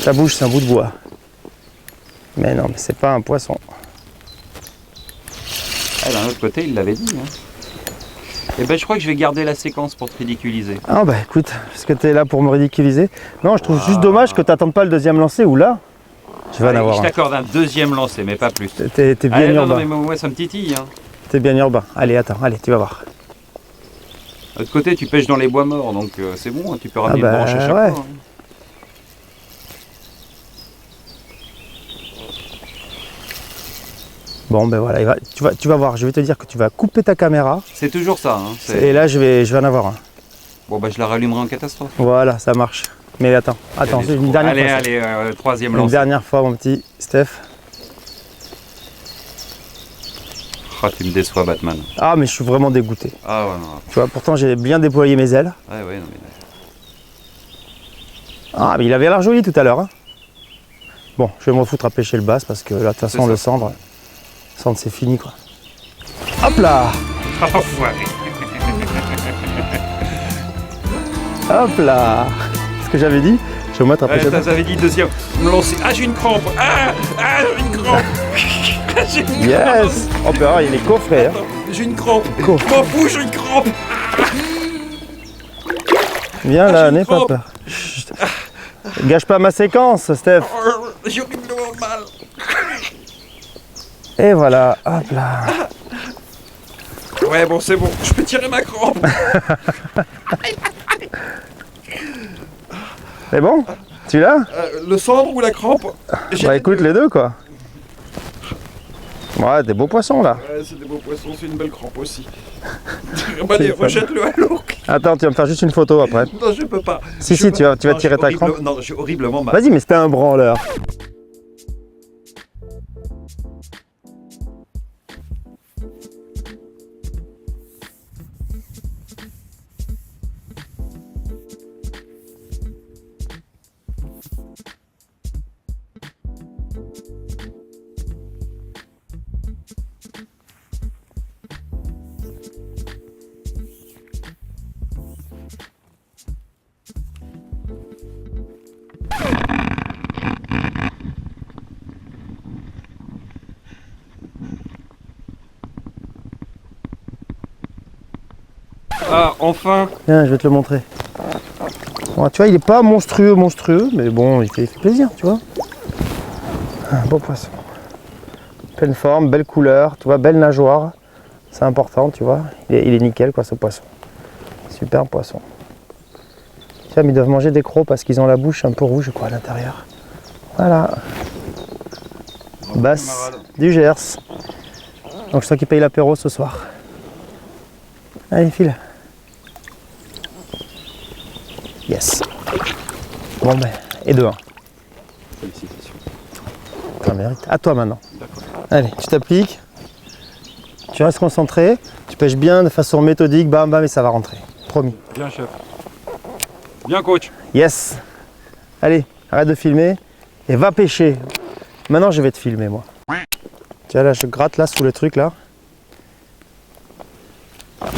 Speaker 2: Ça bouge, c'est un bout de bois. Mais non, mais c'est pas un poisson.
Speaker 1: Ah, d'un autre côté, il l'avait dit. Hein. Et ben, je crois que je vais garder la séquence pour te ridiculiser.
Speaker 2: Ah bah écoute, parce que t'es là pour me ridiculiser. Non, je trouve juste dommage que t'attendes pas le deuxième lancer ou là, tu vas en
Speaker 1: Allez,
Speaker 2: avoir
Speaker 1: je
Speaker 2: un.
Speaker 1: t'accorde un deuxième lancer, mais pas plus.
Speaker 2: T'es bien
Speaker 1: Allez, non,
Speaker 2: urbain.
Speaker 1: mais moi, ça me titille. Hein.
Speaker 2: T'es bien urbain. Allez, attends, allez, tu vas voir.
Speaker 1: De l'autre côté, tu pêches dans les bois morts, donc c'est bon, hein, tu peux ramener
Speaker 2: bah,
Speaker 1: une branche à chaque
Speaker 2: ouais.
Speaker 1: fois. Hein.
Speaker 2: Bon ben voilà, tu vas voir, je vais te dire que tu vas couper ta caméra.
Speaker 1: C'est toujours ça. Hein,
Speaker 2: Et là je vais en avoir un.
Speaker 1: Bon, bah, je la rallumerai en catastrophe.
Speaker 2: Voilà, ça marche. Mais attends, c'est une dernière fois.
Speaker 1: Allez, troisième
Speaker 2: Une
Speaker 1: lancé.
Speaker 2: dernière fois mon petit Steph.
Speaker 1: Ah, tu me déçois, Batman.
Speaker 2: Ah mais je suis vraiment dégoûté.
Speaker 1: Ah ouais, non.
Speaker 2: Tu vois, pourtant j'ai bien déployé mes ailes.
Speaker 1: Ouais, ouais, non, mais...
Speaker 2: Ah mais il avait l'air joli tout à l'heure. Hein. Bon, je vais me foutre à pêcher le bass parce que là de toute façon le cendre c'est fini quoi. Hop là. Hop là. Ce que j'avais dit, je vais me mettre à pêcher le bass.
Speaker 1: T'avais dit deuxième lancer. Ah, j'ai une crampe. J'ai une crampe.
Speaker 2: Yes. Oh ben il est coffré. Hein.
Speaker 1: J'ai une crampe.
Speaker 2: Coffre.
Speaker 1: Je m'en fous, j'ai une crampe.
Speaker 2: Viens là,
Speaker 1: j'ai une
Speaker 2: n'aie pas
Speaker 1: crampe.
Speaker 2: peur. Chut. Gâche pas ma séquence, Steph.
Speaker 1: J'ai horriblement mal.
Speaker 2: Et voilà, hop là.
Speaker 1: Ouais, bon, c'est bon. Je peux tirer ma crampe.
Speaker 2: C'est bon? Tu l'as?
Speaker 1: Le cendre ou la crampe?
Speaker 2: Bah écoute, les deux quoi. Ouais, des beaux poissons là.
Speaker 1: Ouais, c'est des beaux poissons, c'est une belle crampe aussi. Bah, allez, rejette-le à l'eau.
Speaker 2: Attends, tu vas me faire juste une photo après.
Speaker 1: Non, je peux pas.
Speaker 2: Si, tu vas tirer ta crampe.
Speaker 1: Non, j'ai horriblement mal.
Speaker 2: Vas-y, mais c'était un branleur.
Speaker 1: Ah, enfin.
Speaker 2: Tiens, je vais te le montrer. Bon, tu vois, il est pas monstrueux, mais bon, il fait plaisir, tu vois. Un beau poisson. Pleine forme, belle couleur, tu vois, belle nageoire. C'est important, tu vois. Il est nickel, quoi, ce poisson. Super poisson. Tiens, mais ils doivent manger des crocs parce qu'ils ont la bouche un peu rouge, quoi, à l'intérieur. Voilà. Basse du Gers. Donc, c'est toi qui paye l'apéro ce soir. Allez, file. Yes. Bon ben, et 2-1.
Speaker 1: Félicitations.
Speaker 2: T'en mérites. À toi maintenant.
Speaker 1: D'accord.
Speaker 2: Allez, tu t'appliques. Tu restes concentré, tu pêches bien de façon méthodique, bam bam et ça va rentrer. Promis.
Speaker 1: Bien chef. Bien coach.
Speaker 2: Yes. Allez, arrête de filmer et va pêcher. Maintenant je vais te filmer moi. Tiens là, je gratte là sous le truc là.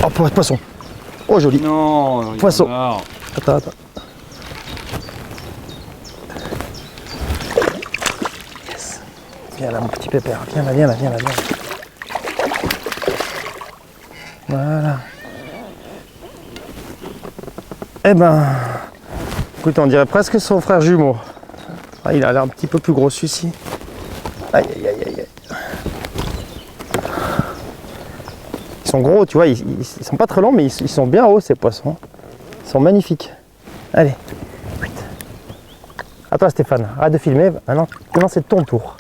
Speaker 2: Oh poisson. Oh joli.
Speaker 1: Non.
Speaker 2: Poisson.
Speaker 1: Non.
Speaker 2: Attends. Yes. Viens là mon petit pépère, viens là. Voilà. Eh ben, écoute, on dirait presque son frère jumeau. Ah, il a l'air un petit peu plus gros celui-ci. Aïe. Ils sont gros, tu vois, ils sont pas très longs, mais ils sont bien hauts ces poissons. Ils sont magnifiques. Allez. À toi Stéphane, arrête de filmer. Maintenant c'est ton tour.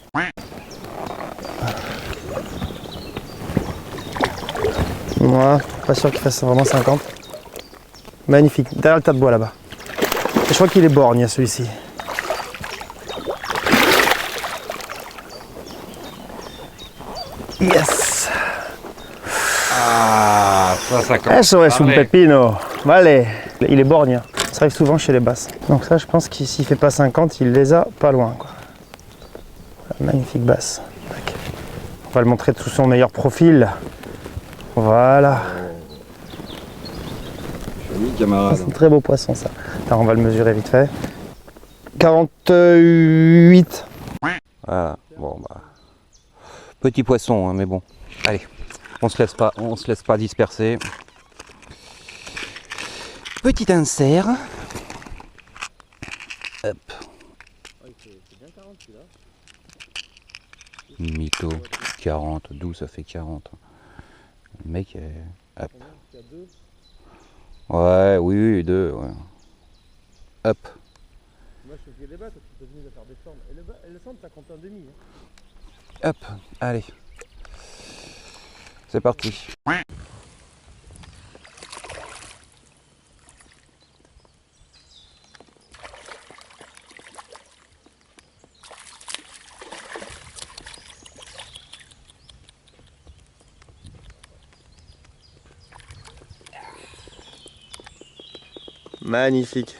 Speaker 2: Moi, pas sûr qu'il fasse vraiment 50. Magnifique, derrière le tas de bois là-bas. Je crois qu'il est borgne celui-ci. Yes.
Speaker 1: Ah, ça commence.
Speaker 2: Eso es un pepino. Vale. Il est borgne. Ça arrive souvent chez les basses. Donc ça, je pense que s'il fait pas 50, il les a pas loin, quoi. Magnifique basse. Tac. On va le montrer tout son meilleur profil. Voilà.
Speaker 1: Joli camarade.
Speaker 2: C'est un très beau poisson ça. Alors, on va le mesurer vite fait. 48.
Speaker 1: Voilà. Bon bah. Petit poisson, hein, mais bon. Allez. On se laisse pas disperser. Petit insert. Hop. Mytho. 40. D'où ça fait 40. Le mec est... Hop. Ouais, oui, 2. Ouais. Hop.
Speaker 2: Moi je fais des bas, tu peux venir le faire descendre. Et le centre, ça compte un demi.
Speaker 1: Hop. Allez. C'est parti.
Speaker 2: Magnifique.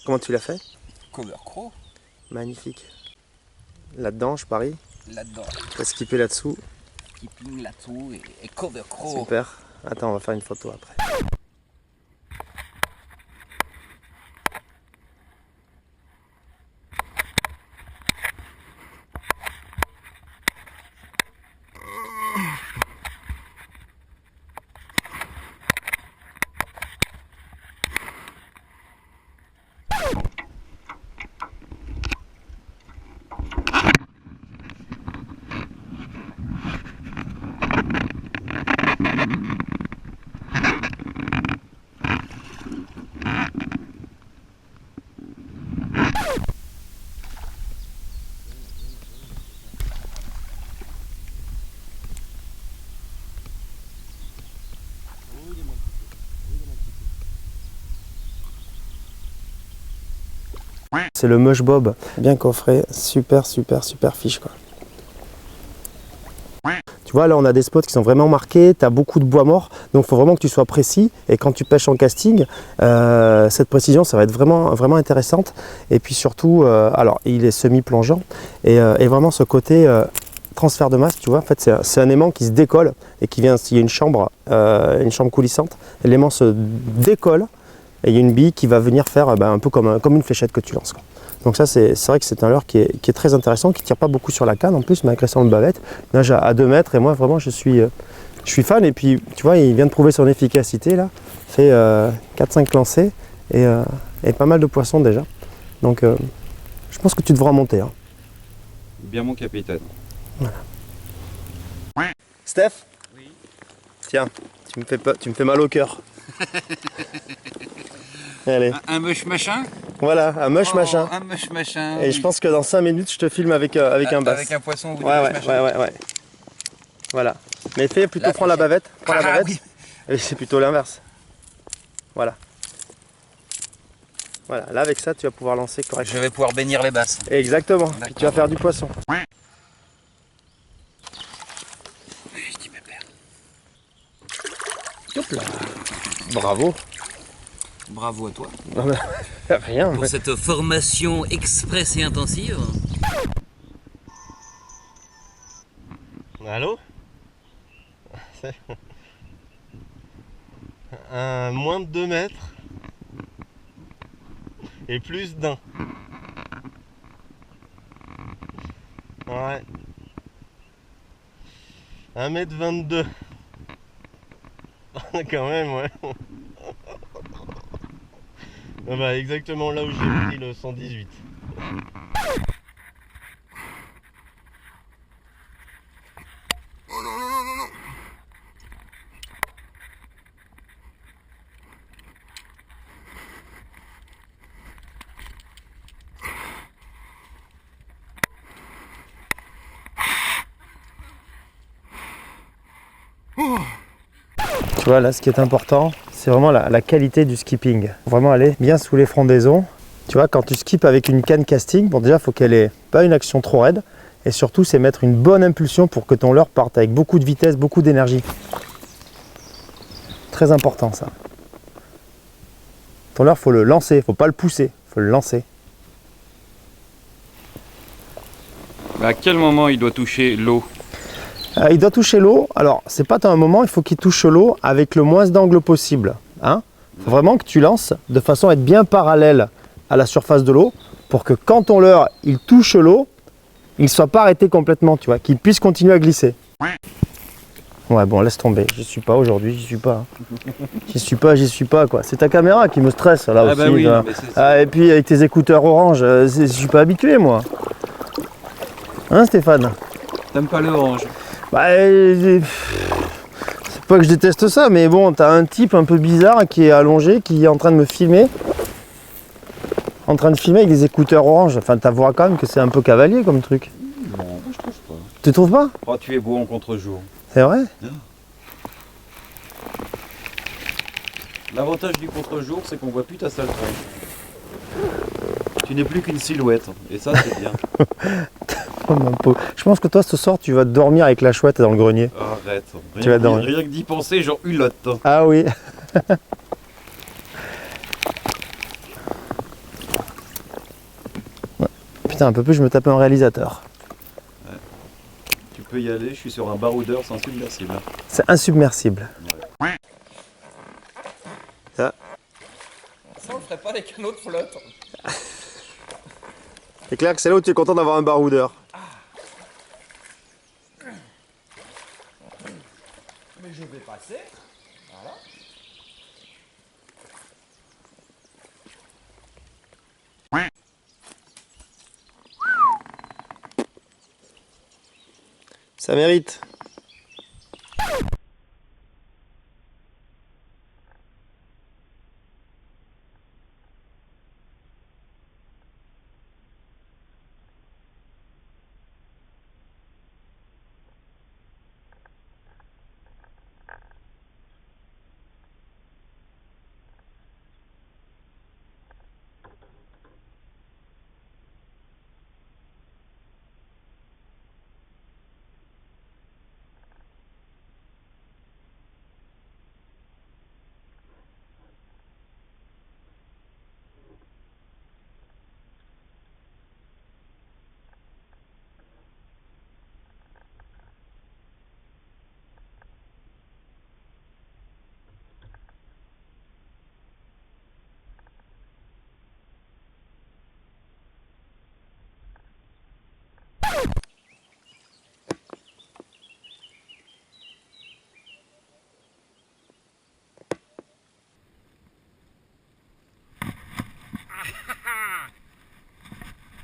Speaker 2: Comment tu l'as fait?
Speaker 1: Cover Crow.
Speaker 2: Magnifique. Là-dedans, je parie.
Speaker 1: Là-dedans.
Speaker 2: T'as skippé là-dessous.
Speaker 1: Keeping là-dessous et Cover Crow.
Speaker 2: Super. Attends, on va faire une photo après. C'est le Mush Bob, bien coffré, super fiche quoi. Tu vois là on a des spots qui sont vraiment marqués, tu as beaucoup de bois mort, donc il faut vraiment que tu sois précis et quand tu pêches en casting, cette précision ça va être vraiment intéressante et puis surtout, alors il est semi-plongeant et vraiment ce côté transfert de masse, tu vois, en fait c'est un aimant qui se décolle et qui vient, s'il y a une chambre coulissante, l'aimant se décolle. Et il y a une bille qui va venir faire un peu comme une fléchette que tu lances, quoi. Donc ça c'est vrai que c'est un leurre qui est très intéressant, qui ne tire pas beaucoup sur la canne en plus, malgré son bavette. Il nage à 2 mètres et moi vraiment je suis fan. Et puis tu vois, il vient de prouver son efficacité là. Il fait 4-5 lancers et pas mal de poissons déjà. Donc je pense que tu devras monter. Hein.
Speaker 1: Bien mon capitaine.
Speaker 2: Voilà. Steph ? Oui. Tiens, tu me fais mal au cœur. Allez.
Speaker 1: Un mush machin?
Speaker 2: Voilà, un mush machin.
Speaker 1: Un mush machin.
Speaker 2: Et je pense que dans 5 minutes, je te filme avec un bass.
Speaker 1: Avec un poisson ou des
Speaker 2: Ouais,
Speaker 1: mush
Speaker 2: ouais,
Speaker 1: machin.
Speaker 2: ouais. Voilà. Mais fais plutôt,
Speaker 1: Là,
Speaker 2: prends la bavette. Prends la
Speaker 1: Ah,
Speaker 2: bavette.
Speaker 1: oui.
Speaker 2: Et c'est plutôt l'inverse. Voilà. Voilà, là avec ça, tu vas pouvoir lancer
Speaker 1: Je
Speaker 2: correctement.
Speaker 1: vais pouvoir bénir les basses.
Speaker 2: Exactement. Puis tu vas faire du poisson.
Speaker 1: Je dis pépère.
Speaker 2: Hop là. Bravo.
Speaker 1: Bravo à toi.
Speaker 2: Rien.
Speaker 1: Pour cette formation express et intensive.
Speaker 4: Allô? Moins de 2 mètres. Et plus d'un. Ouais. 1m22. Quand même, ouais. Ah bah, exactement là où j'ai pris le 118.
Speaker 2: Tu vois, là, ce qui est important, c'est vraiment la qualité du skipping. Vraiment aller bien sous les frondaisons. Tu vois, quand tu skippes avec une canne casting, bon, déjà, il faut qu'elle ait pas une action trop raide. Et surtout, c'est mettre une bonne impulsion pour que ton leurre parte avec beaucoup de vitesse, beaucoup d'énergie. Très important, ça. Ton leurre, faut le lancer, faut pas le pousser, faut le lancer.
Speaker 1: À quel moment il doit toucher l'eau?
Speaker 2: Il doit toucher l'eau. Alors, c'est pas un moment, il faut qu'il touche l'eau avec le moins d'angle possible. Hein? Faut vraiment que tu lances de façon à être bien parallèle à la surface de l'eau pour que quand ton leurre il touche l'eau, il ne soit pas arrêté complètement, tu vois, qu'il puisse continuer à glisser. Ouais, bon, laisse tomber. J'y suis pas aujourd'hui, j'y suis pas. J'y suis pas, quoi. C'est ta caméra qui me stresse, là aussi.
Speaker 1: Bah oui,
Speaker 2: là.
Speaker 1: mais c'est ça.
Speaker 2: Ah, et puis avec tes écouteurs orange, je suis pas habitué, moi. Hein, Stéphane?
Speaker 1: T'aimes pas l'orange?
Speaker 2: Bah, c'est pas que je déteste ça, mais bon, t'as un type un peu bizarre qui est allongé, qui est en train de me filmer. En train de filmer avec des écouteurs orange. Enfin, t'avoueras quand même que c'est un peu cavalier comme truc.
Speaker 1: Non, je trouve pas.
Speaker 2: Tu trouves pas?
Speaker 1: Oh, tu es beau en contre-jour.
Speaker 2: C'est vrai?
Speaker 1: L'avantage du contre-jour, c'est qu'on voit plus ta sale tronche. Tu n'es plus qu'une silhouette, et ça c'est bien.
Speaker 2: Oh, ma peau. Je pense que toi, ce soir, tu vas dormir avec la chouette dans le grenier.
Speaker 1: Arrête.
Speaker 2: Tu vas dormir.
Speaker 1: Rien que d'y penser, genre hulotte.
Speaker 2: Ah oui. Putain, un peu plus, je me tapais un réalisateur.
Speaker 1: Tu peux y aller, je suis sur un baroudeur sans submersible.
Speaker 2: C'est insubmersible. Ça.
Speaker 1: Ça, on le ferait pas avec un autre flotte.
Speaker 2: C'est clair que c'est là où tu es content d'avoir un baroudeur.
Speaker 1: Mais je vais passer. Voilà.
Speaker 2: Ça mérite.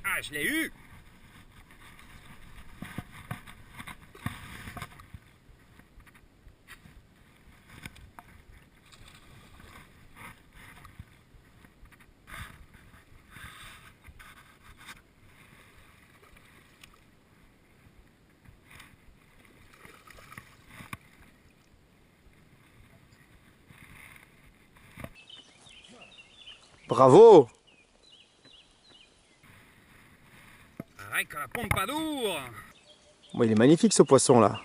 Speaker 1: Ah, je l'ai eu.
Speaker 2: Bravo!
Speaker 1: Arrête la Pompadour.
Speaker 2: Bon, il est magnifique ce poisson là.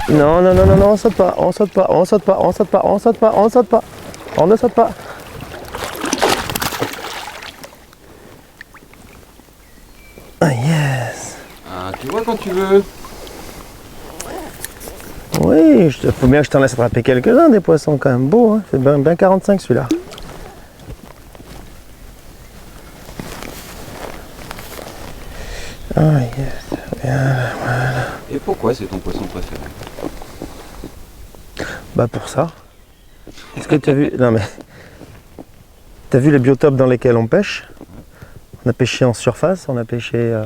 Speaker 2: Non, non, non, non, non, on saute pas, on saute pas, on saute pas, on saute pas, on saute pas, on saute pas, on ne saute pas. Ah yes.
Speaker 1: Ah, tu vois quand tu veux.
Speaker 2: Oui, faut bien que je t'en laisse attraper quelques-uns des poissons quand même beaux, hein. C'est bien 45 celui-là. Ah yes. Bien.
Speaker 1: Et pourquoi c'est ton poisson préféré?
Speaker 2: Bah pour ça. Est-ce que tu as vu. Non mais. T'as vu les biotopes dans lesquels on pêche? On a pêché en surface, on a pêché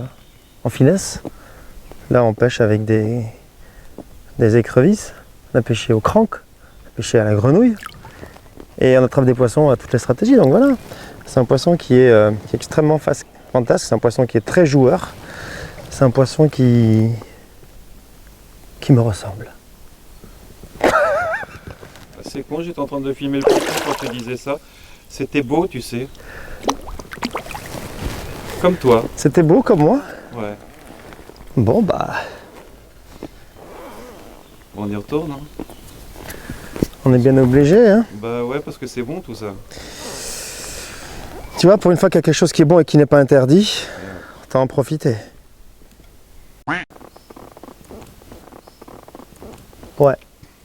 Speaker 2: en finesse. Là on pêche avec des écrevisses. On a pêché au crank, on a pêché à la grenouille. Et on attrape des poissons à toutes les stratégies. Donc voilà. C'est un poisson qui est extrêmement fantasque. C'est un poisson qui est très joueur. C'est un poisson qui me ressemble.
Speaker 1: C'est con, j'étais en train de filmer le poisson quand tu disais ça. C'était beau, tu sais. Comme toi.
Speaker 2: C'était beau comme moi?
Speaker 1: Ouais.
Speaker 2: Bon bah,
Speaker 1: Bon, on y retourne, hein?
Speaker 2: on est bien obligé, hein.
Speaker 1: Bah ouais, parce que c'est bon tout ça.
Speaker 2: Tu vois, pour une fois qu'il y a quelque chose qui est bon et qui n'est pas interdit, autant en profiter. Ouais,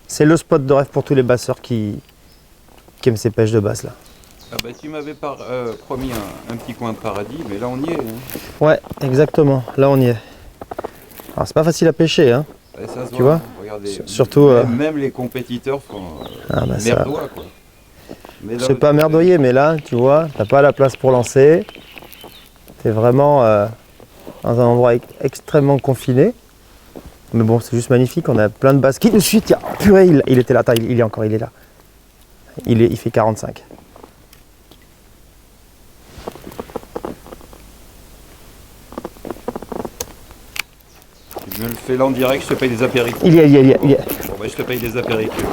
Speaker 2: c'est le spot de rêve pour tous les basseurs qui aiment ces pêches de basse là.
Speaker 1: Ah bah tu m'avais promis un petit coin de paradis, mais là on y est. Hein.
Speaker 2: Ouais, exactement, là on y est. Alors c'est pas facile à pêcher, hein.
Speaker 1: Et ça se
Speaker 2: Tu vois,
Speaker 1: regardez,
Speaker 2: surtout,
Speaker 1: même les compétiteurs font
Speaker 2: Ah bah ça,
Speaker 1: merdois quoi. Mais là,
Speaker 2: c'est pas merdoyer, mais là, tu vois, t'as pas la place pour lancer. T'es vraiment dans un endroit extrêmement confiné. Mais bon, c'est juste magnifique, on a plein de basses qui nous suivent. Tiens, purée, il était là, attends, il est là. Il fait 45.
Speaker 1: Je me le fais là en direct, je te paye des apéritifs.
Speaker 2: Il y est.
Speaker 1: Bon bah je te paye des apéritifs.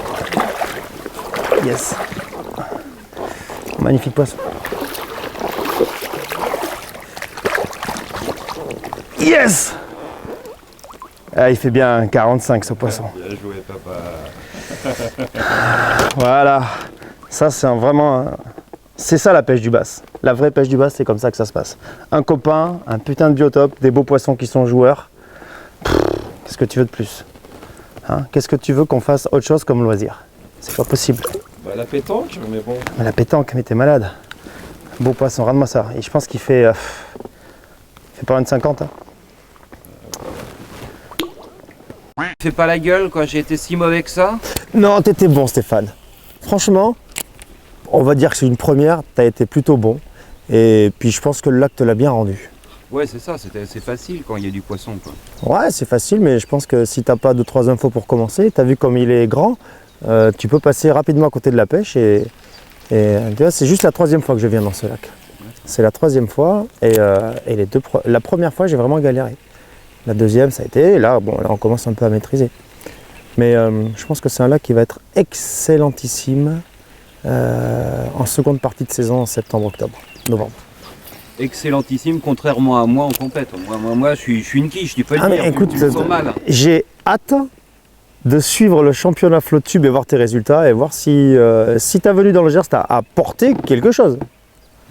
Speaker 2: Yes. Magnifique poisson. Yes. Ah, il fait bien 45 ce poisson.
Speaker 1: Bien joué papa.
Speaker 2: Voilà. Ça c'est c'est ça la pêche du bass. La vraie pêche du bass, c'est comme ça que ça se passe. Un copain, un putain de biotope, des beaux poissons qui sont joueurs. Qu'est-ce que tu veux de plus, hein? Qu'est-ce que tu veux qu'on fasse autre chose comme loisir? C'est pas possible.
Speaker 1: Bah la pétanque, mais bon.
Speaker 2: La pétanque, mais t'es malade. Beau poisson, regarde-moi ça. Et je pense qu'il fait pas loin de 50. Hein.
Speaker 1: Fais pas la gueule quoi, j'ai été si mauvais que ça.
Speaker 2: Non, t'étais bon Stéphane. Franchement, on va dire que c'est une première, t'as été plutôt bon. Et puis je pense que le lac te l'a bien rendu.
Speaker 1: Ouais c'est ça, c'est facile quand il y a du poisson quoi.
Speaker 2: Ouais, c'est facile, mais je pense que si t'as pas 2-3 infos pour commencer, t'as vu comme il est grand, tu peux passer rapidement à côté de la pêche et tu vois, c'est juste la 3e fois que je viens dans ce lac. C'est la 3e fois et la première fois j'ai vraiment galéré. La 2e ça a été, et là, bon, là on commence un peu à maîtriser. Mais je pense que c'est un lac qui va être excellentissime en seconde partie de saison, en septembre, octobre, novembre.
Speaker 1: Excellentissime, contrairement à moi en compète. Moi je suis une quiche, tu peux le
Speaker 2: Ah
Speaker 1: dire,
Speaker 2: mais écoute,
Speaker 1: tu le sens mal.
Speaker 2: j'ai hâte de suivre le championnat Flottube et voir tes résultats et voir si ta venue dans le Gers t'a apporté quelque chose.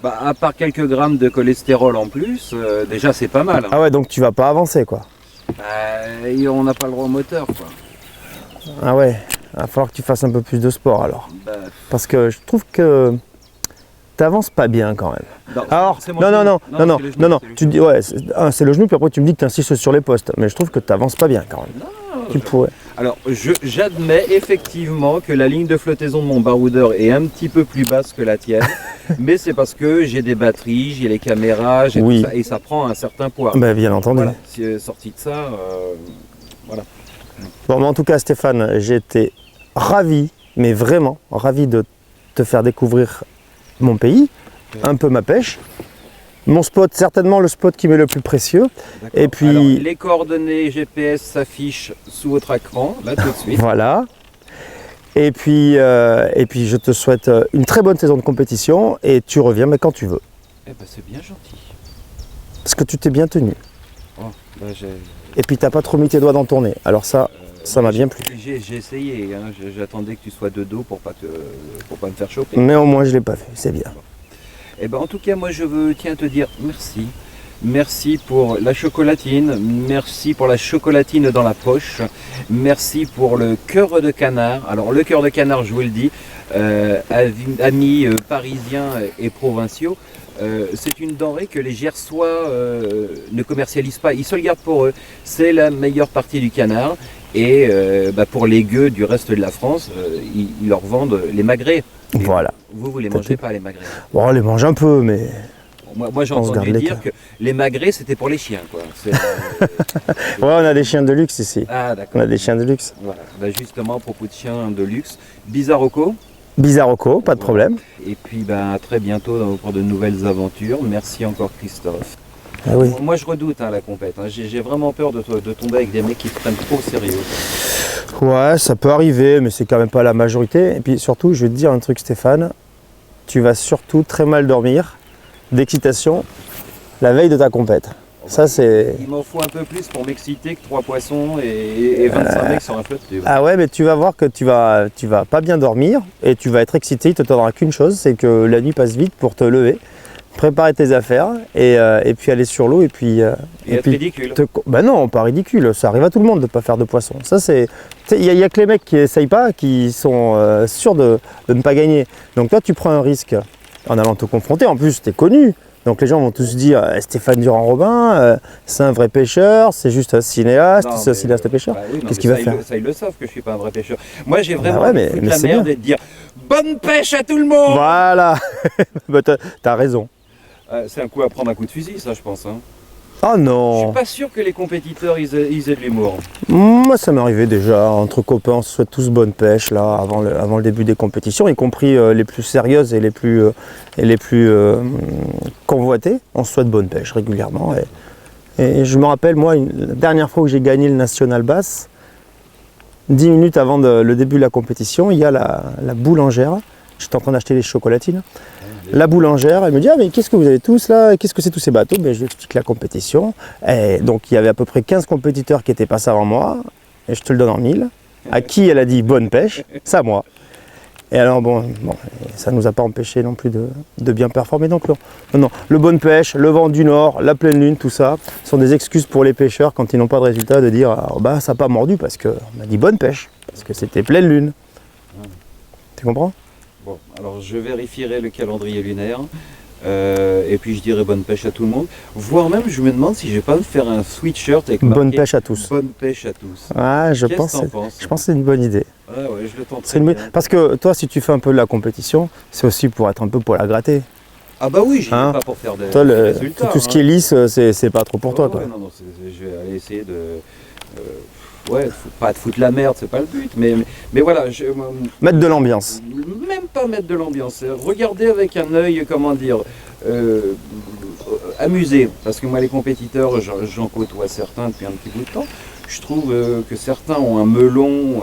Speaker 1: Bah, à part quelques grammes de cholestérol en plus, déjà c'est pas mal. Hein.
Speaker 2: Ah ouais, donc tu vas pas avancer quoi.
Speaker 1: Et on n'a pas le droit au moteur quoi.
Speaker 2: Ah ouais, il va falloir que tu fasses un peu plus de sport alors.
Speaker 1: Bah,
Speaker 2: Parce que je trouve que t'avances pas bien quand même.
Speaker 1: Non,
Speaker 2: Alors,
Speaker 1: c'est mon
Speaker 2: non,
Speaker 1: genou.
Speaker 2: non,
Speaker 1: c'est le
Speaker 2: tu dis, ouais, c'est le genou, puis après tu me dis que tu insistes sur les postes, mais je trouve que t'avances pas bien quand même.
Speaker 1: Non,
Speaker 2: Tu pourrais.
Speaker 1: Alors, j'admets effectivement que la ligne de flottaison de mon baroudeur est un petit peu plus basse que la tienne, mais c'est parce que j'ai des batteries, j'ai les caméras, j'ai
Speaker 2: Oui.
Speaker 1: tout ça, et ça prend un certain poids.
Speaker 2: Bah, bien entendu.
Speaker 1: Voilà, sorti de ça, voilà.
Speaker 2: Bon, mais en tout cas, Stéphane, j'ai été ravi, mais vraiment ravi de te faire découvrir mon pays, un peu ma pêche. Mon spot, certainement le spot qui m'est le plus précieux.
Speaker 1: D'accord.
Speaker 2: Et puis,
Speaker 1: alors, les coordonnées GPS s'affichent sous votre écran, là tout de suite.
Speaker 2: voilà. Et puis, je te souhaite une très bonne saison de compétition et tu reviens mais quand tu veux.
Speaker 1: Eh ben, c'est bien gentil.
Speaker 2: Parce que tu t'es bien tenu.
Speaker 1: Oh, bah,
Speaker 2: Et puis, t'as pas trop mis tes doigts dans ton nez. Alors ça m'a bien plu.
Speaker 1: J'ai essayé, hein. J'attendais que tu sois de dos pour pas me faire choper.
Speaker 2: Mais au moins, je l'ai pas fait, c'est bien.
Speaker 1: Eh ben, en tout cas, moi je tiens à te dire merci. Merci pour la chocolatine, merci pour la chocolatine dans la poche, merci pour le cœur de canard. Alors le cœur de canard, je vous le dis, amis parisiens et provinciaux, c'est une denrée que les Gersois ne commercialisent pas, ils se le gardent pour eux. C'est la meilleure partie du canard et pour les gueux du reste de la France, ils leur vendent les magrets. Et
Speaker 2: Voilà.
Speaker 1: Vous les mangez pas les magrets?
Speaker 2: Bon, on les mange un peu, mais
Speaker 1: Moi j'ai
Speaker 2: On se
Speaker 1: entendu
Speaker 2: garde les
Speaker 1: dire
Speaker 2: cas.
Speaker 1: que les magrets c'était pour les chiens quoi.
Speaker 2: ouais, on a des chiens de luxe ici.
Speaker 1: Ah
Speaker 2: On
Speaker 1: d'accord.
Speaker 2: a des chiens de luxe.
Speaker 1: Voilà. Bah, justement à propos de chiens de luxe, Bizarroco.
Speaker 2: Bizarroco, pas de problème.
Speaker 1: Et puis à très bientôt pour de nouvelles aventures. Merci encore Christophe.
Speaker 2: Ah oui.
Speaker 1: Moi je redoute la compète. Hein. J'ai vraiment peur de tomber avec des mecs qui se prennent trop au sérieux.
Speaker 2: Ouais, ça peut arriver, mais c'est quand même pas la majorité. Et puis surtout, je vais te dire un truc, Stéphane. Tu vas surtout très mal dormir d'excitation la veille de ta compète. Ça, c'est.
Speaker 1: Il m'en faut un peu plus pour m'exciter que 3 poissons et 25 mecs sur un flot de tube.
Speaker 2: Ah ouais, mais tu vas voir que tu vas pas bien dormir et tu vas être excité. Il te t'attendra qu'une chose, c'est que la nuit passe vite pour te lever, préparer tes affaires et puis aller sur l'eau et puis.
Speaker 1: Et être ridicule.
Speaker 2: Bah non, pas ridicule. Ça arrive à tout le monde de ne pas faire de poisson. Ça, c'est. Il y a que les mecs qui essayent pas, qui sont sûrs de ne pas gagner. Donc toi, tu prends un risque en allant te confronter. En plus, tu es connu. Donc les gens vont tous dire Stéphane Durand-Robin, c'est un vrai pêcheur, c'est juste un cinéaste,
Speaker 1: Non,
Speaker 2: c'est un
Speaker 1: mais,
Speaker 2: cinéaste pêcheur.
Speaker 1: oui, non,
Speaker 2: Qu'est-ce
Speaker 1: mais
Speaker 2: qu'il va
Speaker 1: ça,
Speaker 2: faire
Speaker 1: Ça, ils le savent que je suis pas un vrai pêcheur. Moi, j'ai vraiment
Speaker 2: ouais, mais
Speaker 1: foutu la
Speaker 2: c'est
Speaker 1: merde
Speaker 2: bien.
Speaker 1: et de dire bonne pêche à tout le monde.
Speaker 2: Voilà. Bah, t'as raison.
Speaker 1: C'est un coup à prendre un coup de fusil, ça, je pense. Hein.
Speaker 2: Oh
Speaker 1: Je
Speaker 2: non.
Speaker 1: suis pas sûr que les compétiteurs ils aient de l'humour.
Speaker 2: Moi, ça m'est arrivé déjà. Entre copains, on se souhaite tous bonne pêche là, avant le début des compétitions, y compris les plus sérieuses et les plus convoitées. On se souhaite bonne pêche régulièrement. Et je me rappelle, moi, la dernière fois où j'ai gagné le National Bass, 10 minutes avant le début de la compétition, il y a la boulangère. J'étais en train d'acheter les chocolatines. La boulangère, elle me dit ah mais qu'est-ce que vous avez tous là? Qu'est-ce que c'est tous ces bateaux? Ben, je lui explique la compétition. Et donc il y avait à peu près 15 compétiteurs qui étaient passés avant moi. Et je te le donne en mille. À qui elle a dit bonne pêche? C'est à moi. Et alors bon, ça ne nous a pas empêché non plus de bien performer. Donc non, le bonne pêche, le vent du nord, la pleine lune, tout ça sont des excuses pour les pêcheurs quand ils n'ont pas de résultat de dire ah, bah ça n'a pas mordu parce qu'on a dit bonne pêche, parce que c'était pleine lune. Tu comprends?
Speaker 1: Bon, alors je vérifierai le calendrier lunaire et puis je dirai bonne pêche à tout le monde. Voire même, je me demande si je vais pas me faire un sweatshirt avec marqué
Speaker 2: Bonne pêche à tous.
Speaker 1: Bonne pêche à tous.
Speaker 2: Ah, je
Speaker 1: Qu'est-ce
Speaker 2: pense
Speaker 1: que t'en penses?
Speaker 2: que c'est une bonne idée.
Speaker 1: Ouais, je le tenterai
Speaker 2: C'est une bonne-
Speaker 1: bien.
Speaker 2: Parce que toi, si tu fais un peu de la compétition, c'est aussi pour être un peu pour la gratter.
Speaker 1: Ah bah oui, j'y vais
Speaker 2: Hein?
Speaker 1: pas pour faire des
Speaker 2: Toi,
Speaker 1: résultats.
Speaker 2: tout ce qui est lisse, c'est pas trop pour toi. Quoi.
Speaker 1: Non, je vais aller essayer de... pas de foutre la merde, c'est pas le but, mais voilà,
Speaker 2: Mettre de l'ambiance.
Speaker 1: même pas mettre de l'ambiance, regarder avec un œil, comment dire, amusé, parce que moi les compétiteurs, j'en côtoie certains depuis un petit bout de temps, je trouve que certains ont un melon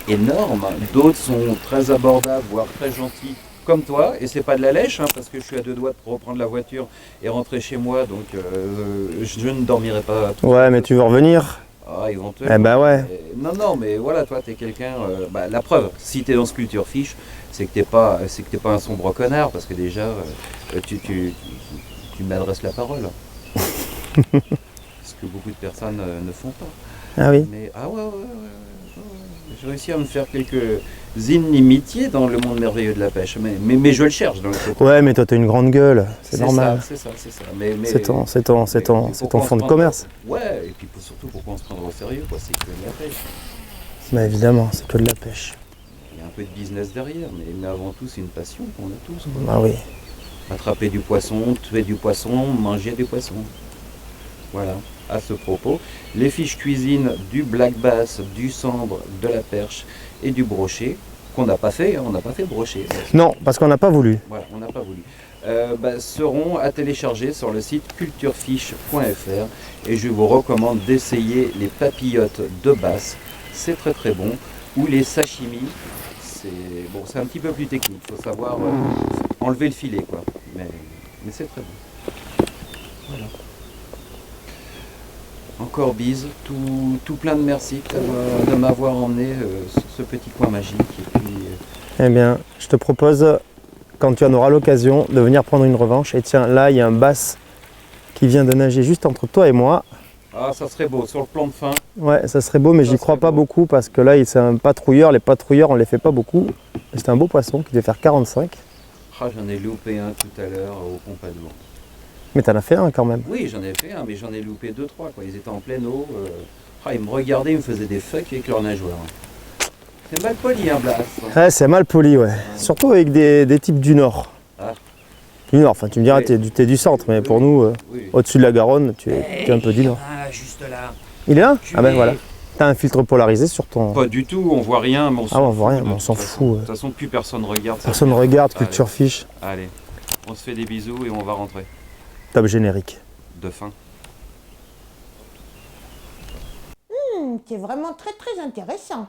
Speaker 1: énorme, d'autres sont très abordables, voire très gentils, comme toi, et c'est pas de la lèche, hein, parce que je suis à 2 doigts de reprendre la voiture et rentrer chez moi, donc je ne dormirai pas tout
Speaker 2: Ouais, mais tu veux revenir?
Speaker 1: Ah, éventuellement.
Speaker 2: Eh ben ouais.
Speaker 1: Non, mais voilà, toi, t'es quelqu'un. La preuve, si t'es dans ce culture fiche, c'est que t'es pas un sombre connard, parce que déjà, tu m'adresses la parole. Ce que beaucoup de personnes ne font pas.
Speaker 2: Ah oui.
Speaker 1: Mais ouais. J'ai réussi à me faire quelques inimitiés dans le monde merveilleux de la pêche, mais je le cherche dans le côté.
Speaker 2: Ouais, mais toi, t'as une grande gueule, c'est normal.
Speaker 1: C'est ça.
Speaker 2: C'est ton fond de commerce.
Speaker 1: Ouais, et puis surtout pourquoi on se prendra au sérieux, quoi, c'est que de la pêche.
Speaker 2: Mais évidemment, c'est que de la pêche.
Speaker 1: Il y a un peu de business derrière, mais avant tout, c'est une passion qu'on a tous, quoi.
Speaker 2: Ah oui.
Speaker 1: Attraper du poisson, tuer du poisson, manger du poisson. Voilà, à ce propos, les fiches cuisine du black bass, du sambre, de la perche et du brochet, qu'on n'a pas fait, on n'a pas fait brochet.
Speaker 2: Non, parce qu'on n'a pas voulu.
Speaker 1: Voilà, on n'a pas voulu. Seront à télécharger sur le site culturefiche.fr et je vous recommande d'essayer les papillotes de basse, c'est très très bon, ou les sashimi, c'est un petit peu plus technique, il faut savoir enlever le filet, quoi, mais c'est très bon. Voilà. Encore bise, tout plein de merci de m'avoir emmené sur ce petit coin magique. Et puis,
Speaker 2: Eh bien, je te propose, quand tu en auras l'occasion, de venir prendre une revanche. Et tiens, là, il y a un bass qui vient de nager juste entre toi et moi.
Speaker 1: ah, ça serait beau, sur le plan de fin.
Speaker 2: Ouais, ça serait beau, mais
Speaker 1: Ça
Speaker 2: j'y crois
Speaker 1: serait
Speaker 2: pas
Speaker 1: beau.
Speaker 2: beaucoup parce que là, c'est un patrouilleur. Les patrouilleurs, on les fait pas beaucoup. C'est un beau poisson qui devait faire 45.
Speaker 1: Ah, j'en ai loupé un tout à l'heure au Pompadour.
Speaker 2: Mais t'en as fait un quand même.
Speaker 1: Oui, j'en ai fait un, mais j'en ai loupé 2-3, quoi. Ils étaient en pleine eau. Ils me regardaient, ils me faisaient des fucks avec leurs nageoires. C'est mal poli, hein, Blas.
Speaker 2: Ouais, c'est mal poli, ouais. Surtout avec des types du Nord.
Speaker 1: Ah.
Speaker 2: Du Nord, enfin, tu me diras,
Speaker 1: Oui.
Speaker 2: t'es du centre, mais pour
Speaker 1: Oui,
Speaker 2: nous,
Speaker 1: oui.
Speaker 2: au-dessus de la Garonne, tu es un peu du Nord.
Speaker 1: Ah, juste là.
Speaker 2: Il est là? Ah ben
Speaker 1: es-
Speaker 2: voilà. T'as un filtre polarisé sur ton...
Speaker 1: Pas du tout, on voit rien, mais on s'en
Speaker 2: Ah, on voit rien,
Speaker 1: fout,
Speaker 2: mais
Speaker 1: de
Speaker 2: on s'en
Speaker 1: toute
Speaker 2: fout,
Speaker 1: façon.
Speaker 2: ouais.
Speaker 1: De toute façon, plus personne regarde ça.
Speaker 2: Personne ne regarde,
Speaker 1: Allez.
Speaker 2: culture fiche.
Speaker 1: Allez, on se fait des bisous et on va rentrer.
Speaker 2: Top générique.
Speaker 1: De fin.
Speaker 5: C'est vraiment très très intéressant.